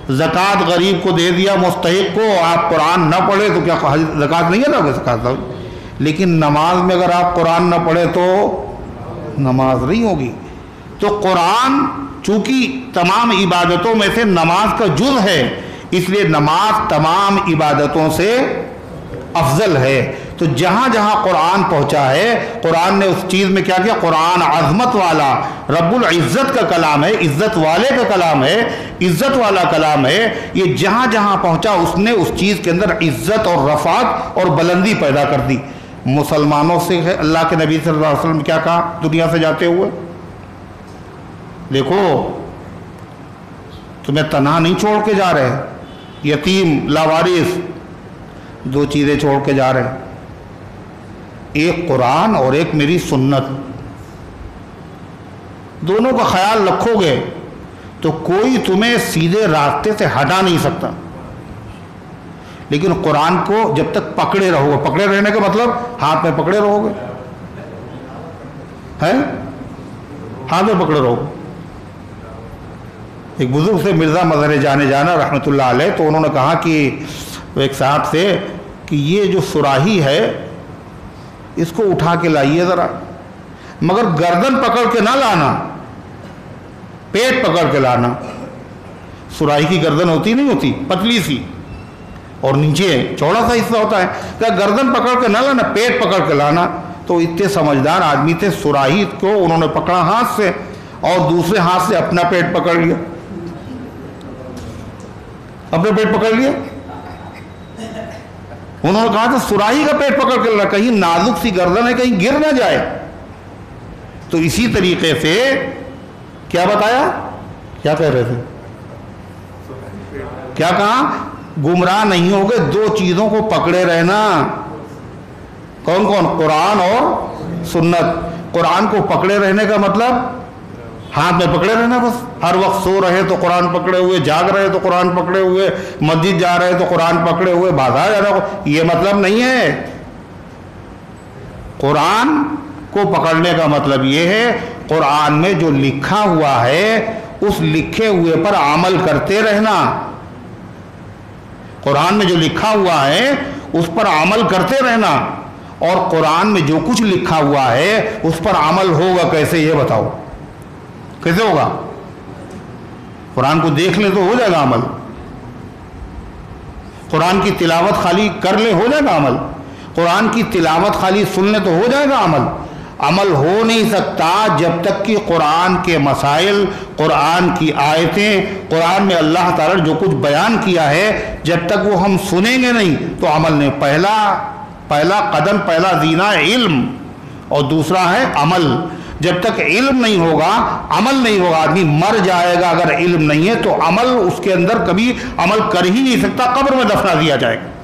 زکوٰۃ غریب کو دے دیا مستحق کو، آپ قرآن نہ پڑھے تو کیا زکوٰۃ نہیں ادا کر سکتا؟ لیکن نماز میں اگر آپ قرآن نہ پڑھے تو نماز نہیں ہوگی۔ تو قرآن چونکہ تمام عبادتوں میں سے نماز کا جز ہے، اس لیے نماز تمام عبادتوں سے افضل ہے۔ تو جہاں جہاں قرآن پہنچا ہے، قرآن نے اس چیز میں کیا کیا؟ قرآن عظمت والا، رب العزت کا کلام ہے، عزت والے کا کلام ہے، عزت والا کلام ہے۔ یہ جہاں جہاں پہنچا اس نے اس چیز کے اندر عزت اور رفعت اور بلندی پیدا کر دی۔ مسلمانوں سے اللہ کے نبی صلی اللہ علیہ وسلم کیا کہا دنیا سے جاتے ہوئے؟ دیکھو تمہیں تنہا نہیں چھوڑ کے جا رہے، یتیم لاوارث، دو چیزیں چھوڑ کے جا رہے ہیں، ایک قرآن اور ایک میری سنت۔ دونوں کا خیال رکھو گے تو کوئی تمہیں سیدھے راستے سے ہٹا نہیں سکتا، لیکن قرآن کو جب تک پکڑے رہو گے، پکڑے رہنے کا مطلب ہاتھ میں پکڑے رہو گے، ہیں ہاتھ میں پکڑے رہو گے۔ ایک بزرگ سے مرزا مظہر جانے جانا رحمۃ اللہ علیہ، تو انہوں نے کہا کہ ایک صاحب سے کہ یہ جو سراہی ہے اس کو اٹھا کے لائیے ذرا، مگر گردن پکڑ کے نہ لانا، پیٹ پکڑ کے لانا۔ سراہی کی گردن ہوتی نہیں ہوتی، پتلی سی، اور نیچے چوڑا سا حصہ ہوتا ہے، کہ گردن پکڑ کے نہ لانا، پیٹ پکڑ کے لانا۔ تو اتنے سمجھدار آدمی تھے، سراہی کو انہوں نے پکڑا ہاتھ سے اور دوسرے ہاتھ سے اپنا پیٹ پکڑ لیا، اپنے پیٹ پکڑ لیا۔ انہوں نے کہا تھا سراہی کا پیٹ پکڑ کے لانا، کہیں نازک سی گردن ہے، کہیں گر نہ جائے۔ تو اسی طریقے سے کیا بتایا، کیا کہہ رہے تھے، کیا کہا؟ گمراہ نہیں ہوگے، دو چیزوں کو پکڑے رہنا۔ کون کون؟ قرآن اور سنت۔ قرآن کو پکڑے رہنے کا مطلب ہاتھ میں پکڑے رہنا، بس ہر وقت سو رہے تو قرآن پکڑے ہوئے، جاگ رہے تو قرآن پکڑے ہوئے، مسجد جا رہے تو قرآن پکڑے ہوئے، بازار جا رہے، یہ مطلب نہیں ہے۔ قرآن کو پکڑنے کا مطلب یہ ہے قرآن میں جو لکھا ہوا ہے اس لکھے ہوئے پر عمل کرتے رہنا۔ قرآن میں جو لکھا ہوا ہے اس پر عمل کرتے رہنا، اور قرآن میں جو کچھ لکھا ہوا ہے اس پر عمل ہوگا کیسے، یہ بتاؤ کیسے ہوگا؟ قرآن کو دیکھ لے تو ہو جائے گا عمل، قرآن کی تلاوت خالی کر لے ہو جائے گا عمل، قرآن کی تلاوت خالی سن لے تو ہو جائے گا عمل۔ عمل ہو نہیں سکتا جب تک کہ قرآن کے مسائل، قرآن کی آیتیں، قرآن میں اللہ تعالیٰ نے جو کچھ بیان کیا ہے جب تک وہ ہم سنیں گے نہیں تو عمل نہیں۔ پہلا قدم، پہلا زینہ علم، اور دوسرا ہے عمل۔ جب تک علم نہیں ہوگا، عمل نہیں ہوگا، آدمی مر جائے گا اگر علم نہیں ہے تو عمل اس کے اندر کبھی عمل کر ہی نہیں سکتا، قبر میں دفنا دیا جائے گا۔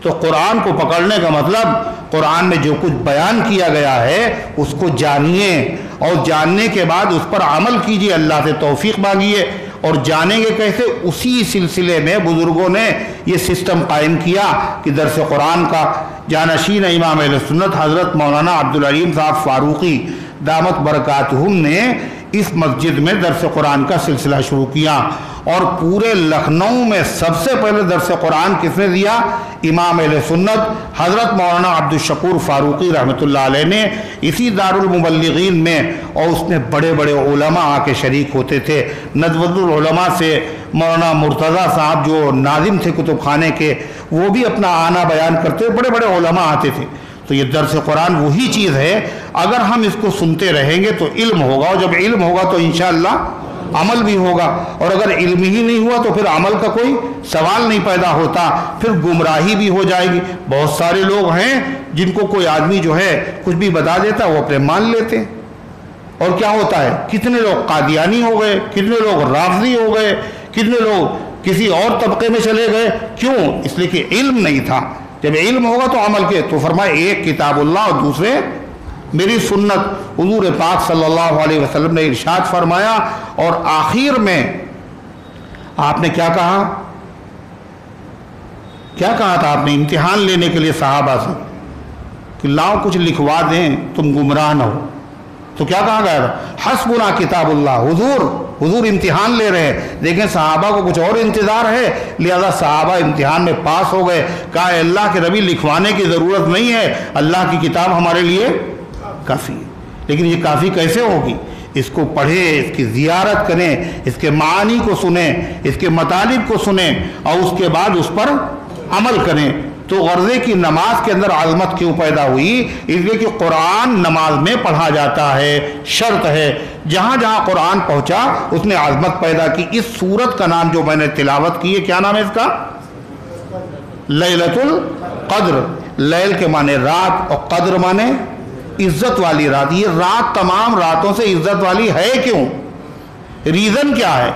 تو قرآن کو پکڑنے کا مطلب قرآن میں جو کچھ بیان کیا گیا ہے اس کو جانیے، اور جاننے کے بعد اس پر عمل کیجیے، اللہ سے توفیق مانگیے۔ اور جانیں گے کیسے؟ اسی سلسلے میں بزرگوں نے یہ سسٹم قائم کیا کہ درس قرآن کا جانشین امام اہل سنت حضرت مولانا عبدالعلیم صاحب فاروقی دامت برکاتہم نے اس مسجد میں درس قرآن کا سلسلہ شروع کیا، اور پورے لکھنؤ میں سب سے پہلے درس قرآن کس نے دیا؟ امام اہل سنت حضرت مولانا عبدالشکور فاروقی رحمۃ اللہ علیہ نے، اسی دارالمبلغین میں، اور اس میں بڑے بڑے علماء آ کے شریک ہوتے تھے۔ ندوۃ العلماء سے مولانا مرتضیٰ صاحب جو ناظم تھے کتب خانے کے، وہ بھی اپنا آنا بیان کرتے، بڑے بڑے علماء آتے تھے۔ تو یہ درس قرآن وہی چیز ہے، اگر ہم اس کو سنتے رہیں گے تو علم ہوگا، اور جب علم ہوگا تو انشاءاللہ عمل بھی ہوگا، اور اگر علم ہی نہیں ہوا تو پھر عمل کا کوئی سوال نہیں پیدا ہوتا، پھر گمراہی بھی ہو جائے گی۔ بہت سارے لوگ ہیں جن کو کوئی آدمی جو ہے کچھ بھی بتا دیتا وہ اپنے مان لیتے ہیں، اور کیا ہوتا ہے کتنے لوگ قادیانی ہو گئے، کتنے لوگ رافضی ہو گئے، کتنے لوگ کسی اور طبقے میں چلے گئے۔ کیوں؟ اس لیے کہ علم نہیں تھا۔ جب علم ہوگا تو عمل کے، تو فرمایا ایک کتاب اللہ اور دوسرے میری سنت۔ حضور پاک صلی اللہ علیہ وسلم نے ارشاد فرمایا، اور آخر میں آپ نے کیا کہا؟ کیا کہا تھا آپ نے امتحان لینے کے لیے صحابہ سے کہ لاؤ کچھ لکھوا دیں تم گمراہ نہ ہو؟ تو کیا کہا گیا تھا؟ حسبنا کتاب اللہ۔ حضور امتحان لے رہے ہیں، دیکھیں صحابہ کو کچھ اور انتظار ہے، لہذا صحابہ امتحان میں پاس ہو گئے۔ کہا اے اللہ کے نبی لکھوانے کی ضرورت نہیں ہے، اللہ کی کتاب ہمارے لیے کافی ہے۔ لیکن یہ کافی کیسے ہوگی؟ اس کو پڑھیں، اس کی زیارت کریں، اس کے معانی کو سنیں، اس کے مطالب کو سنیں، اور اس کے بعد اس پر عمل کریں، تو غرضے کی نماز کے اندر عظمت کیوں پیدا ہوئی؟ اس لیے کہ قرآن نماز میں پڑھا جاتا ہے، شرط ہے۔ جہاں جہاں قرآن پہنچا اس نے عظمت پیدا کی۔ اس سورت کا نام جو میں نے تلاوت کی ہے، کیا نام ہے اس کا؟ لیلۃ القدر۔ لیل کے معنی رات اور قدر معنی عزت والی رات۔ یہ رات تمام راتوں سے عزت والی ہے کیوں؟ ریزن کیا ہے؟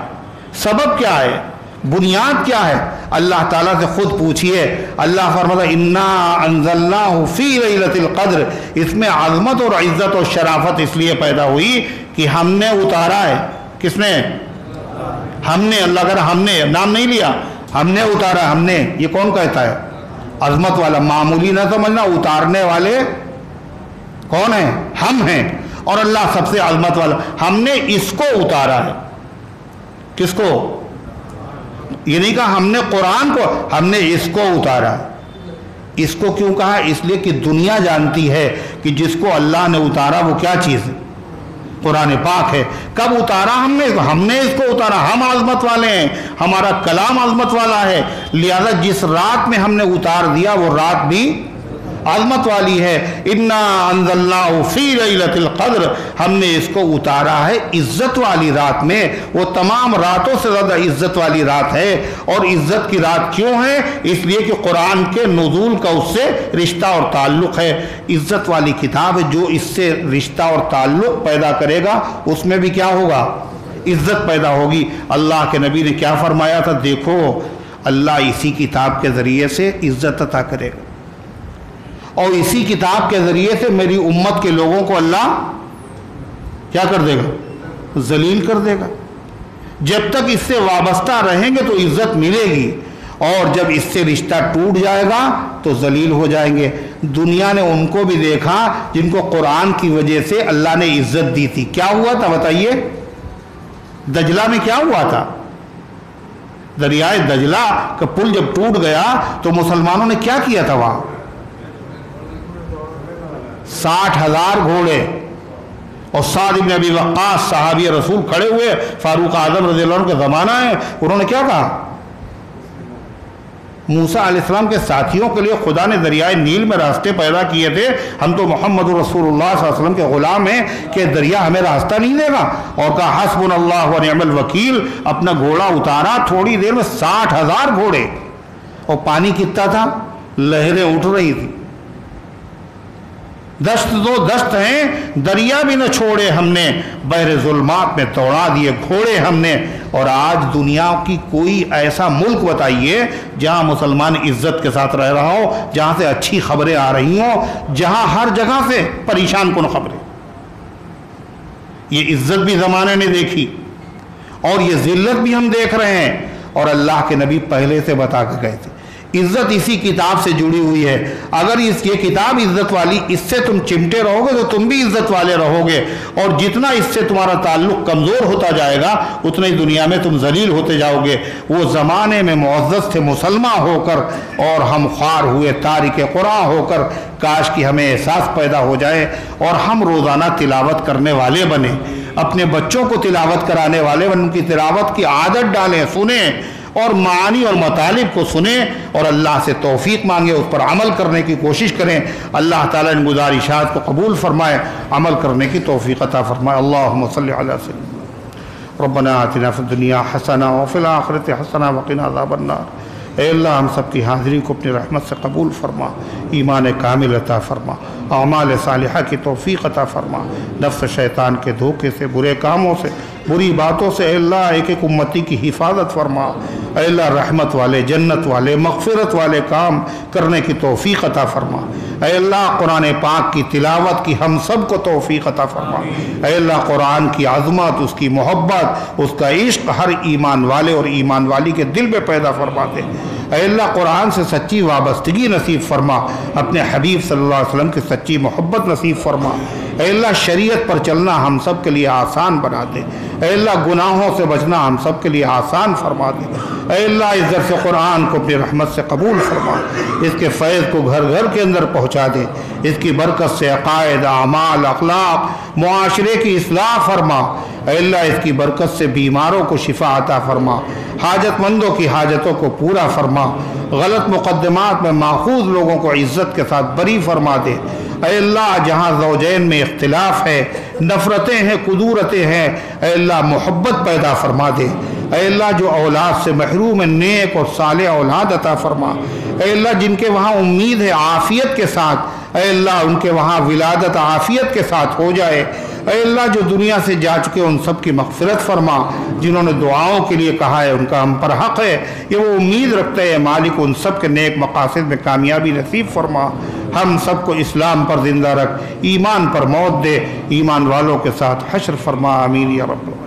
سبب کیا ہے؟ بنیاد کیا ہے؟ اللہ تعالیٰ سے خود پوچھئے۔ اللہ فرماتا انا انزلناہ فی لیلۃ القدر۔ اس میں عظمت اور عزت اور شرافت اس لیے پیدا ہوئی کہ ہم نے اتارا ہے۔ کس نے؟ ہم نے۔ اللہ کہہ رہا ہم نے، نام نہیں لیا، ہم نے اتارا۔ ہم نے، یہ کون کہتا ہے؟ عظمت والا۔ معمولی نہ سمجھنا، اتارنے والے کون ہیں؟ ہم ہیں۔ اور اللہ سب سے عظمت والا۔ ہم نے اس کو اتارا ہے۔ کس کو؟ یہ نہیں کہا ہم نے قرآن کو، ہم نے اس کو اتارا۔ اس کو کیوں کہا؟ اس لیے کہ دنیا جانتی ہے کہ جس کو اللہ نے اتارا وہ کیا چیز ہے؟ قرآن پاک ہے۔ کب اتارا ہم نے؟ ہم نے اس کو اتارا۔ ہم عظمت والے ہیں، ہمارا کلام عظمت والا ہے، لہذا جس رات میں ہم نے اتار دیا وہ رات بھی عظمت والی ہے۔ انا انزلناہ فی لیلۃ القدر۔ ہم نے اس کو اتارا ہے عزت والی رات میں۔ وہ تمام راتوں سے زیادہ عزت والی رات ہے۔ اور عزت کی رات کیوں ہے؟ اس لیے کہ قرآن کے نزول کا اس سے رشتہ اور تعلق ہے۔ عزت والی کتاب ہے، جو اس سے رشتہ اور تعلق پیدا کرے گا اس میں بھی کیا ہوگا؟ عزت پیدا ہوگی۔ اللہ کے نبی نے کیا فرمایا تھا؟ دیکھو اللہ اسی کتاب کے ذریعے سے عزت عطا کرے گا، اور اسی کتاب کے ذریعے سے میری امت کے لوگوں کو اللہ کیا کر دے گا؟ ذلیل کر دے گا۔ جب تک اس سے وابستہ رہیں گے تو عزت ملے گی، اور جب اس سے رشتہ ٹوٹ جائے گا تو ذلیل ہو جائیں گے۔ دنیا نے ان کو بھی دیکھا جن کو قرآن کی وجہ سے اللہ نے عزت دی تھی۔ کیا ہوا تھا بتائیے؟ دجلہ میں کیا ہوا تھا؟ دریائے دجلہ کا پل جب ٹوٹ گیا تو مسلمانوں نے کیا کیا تھا؟ وہاں 60,000 گھوڑے اور سعد بن ابی وقاص صحابی رسول کھڑے ہوئے، فاروق اعظم رضی اللہ عنہ کا زمانہ ہے۔ انہوں نے کیا کہا؟ موسیٰ علیہ السلام کے ساتھیوں کے لیے خدا نے دریائے نیل میں راستے پیدا کیے تھے، ہم تو محمد رسول اللہ صلی اللہ علیہ وسلم کے غلام ہیں کہ دریا ہمیں راستہ نہیں دے گا؟ اور کہا حسبنا اللہ و نعم الوکیل۔ اپنا گھوڑا اتارا، تھوڑی دیر میں 60,000 گھوڑے، اور پانی کتنا تھا؟ لہریں اٹھ رہی تھی۔ دست دو دست ہیں، دریا بھی نہ چھوڑے ہم نے، بحر ظلمات میں دوڑا دیے گھوڑے ہم نے۔ اور آج دنیا کی کوئی ایسا ملک بتائیے جہاں مسلمان عزت کے ساتھ رہ رہا ہو، جہاں سے اچھی خبریں آ رہی ہوں، جہاں ہر جگہ سے پریشان کن خبریں۔ یہ عزت بھی زمانے نے دیکھی اور یہ ذلت بھی ہم دیکھ رہے ہیں، اور اللہ کے نبی پہلے سے بتا کے گئے تھے عزت اسی کتاب سے جڑی ہوئی ہے۔ اگر یہ کتاب عزت والی، اس سے تم چمٹے رہو گے تو تم بھی عزت والے رہو گے، اور جتنا اس سے تمہارا تعلق کمزور ہوتا جائے گا اتنا ہی دنیا میں تم ذلیل ہوتے جاؤ گے۔ وہ زمانے میں معزز تھے مسلمان ہو کر، اور ہم خوار ہوئے تارک قرآن ہو کر۔ کاش کہ ہمیں احساس پیدا ہو جائے اور ہم روزانہ تلاوت کرنے والے بنیں، اپنے بچوں کو تلاوت کرانے والے بنیں، ان کی تلاوت کی عادت ڈالیں، سنیں، اور معانی اور مطالب کو سنیں، اور اللہ سے توفیق مانگیں، اس پر عمل کرنے کی کوشش کریں۔ اللہ تعالیٰ ان گزارشات کو قبول فرمائے، عمل کرنے کی توفیق عطا فرمائے۔ اللہم صلی علی سیدنا ربنا آتنا فی الدنیا حسنہ وفی الآخرۃ حسنہ وقنا عذاب النار۔ اے اللہ ہم سب کی حاضری کو اپنی رحمت سے قبول فرما، ایمان کامل عطا فرما، اعمال صالحہ کی توفیق عطا فرما، نفس شیطان کے دھوکے سے، برے کاموں سے، بری باتوں سے اے اللہ ایک ایک امتی کی حفاظت فرما۔ اے اللہ رحمت والے، جنت والے، مغفرت والے کام کرنے کی توفیق عطا فرما۔ اے اللہ قرآن پاک کی تلاوت کی ہم سب کو توفیق عطا فرما۔ اے اللہ قرآن کی عظمت، اس کی محبت، اس کا عشق ہر ایمان والے اور ایمان والی کے دل میں پیدا فرما دے۔ اے اللہ قرآن سے سچی وابستگی نصیب فرما، اپنے حبیب صلی اللہ علیہ وسلم کی سچی محبت نصیب فرما۔ اے اللہ شریعت پر چلنا ہم سب کے لیے آسان بنا دے، اے اللہ گناہوں سے بچنا ہم سب کے لیے آسان فرما دے، اے اللہ اس درس قرآن کو اپنی رحمت سے قبول فرما، اس کے فیض کو گھر گھر کے اندر پہنچا دے، اس کی برکت سے عقائد، اعمال، اخلاق، معاشرے کی اصلاح فرما، اے اللہ اس کی برکت سے بیماروں کو شفا عطا فرما، حاجت مندوں کی حاجتوں کو پورا فرما، غلط مقدمات میں ماخوذ لوگوں کو عزت کے ساتھ بری فرما دے، اے اللہ جہاں زوجین میں اختلاف ہے، نفرتیں ہیں، کدورتیں ہیں، اے اللہ محبت پیدا فرما دے، اے اللہ جو اولاد سے محروم ہے نیک اور صالح اولاد عطا فرما، اے اللہ جن کے وہاں امید ہے عافیت کے ساتھ، اے اللہ ان کے وہاں ولادت عافیت کے ساتھ ہو جائے، اے اللہ جو دنیا سے جا چکے ان سب کی مغفرت فرما، جنہوں نے دعاؤں کے لیے کہا ہے ان کا ہم پر حق ہے، یہ وہ امید رکھتے ہیں مالک ان سب کے نیک مقاصد میں کامیابی نصیب فرما، ہم سب کو اسلام پر زندہ رکھ، ایمان پر موت دے، ایمان والوں کے ساتھ حشر فرما، آمین یا رب۔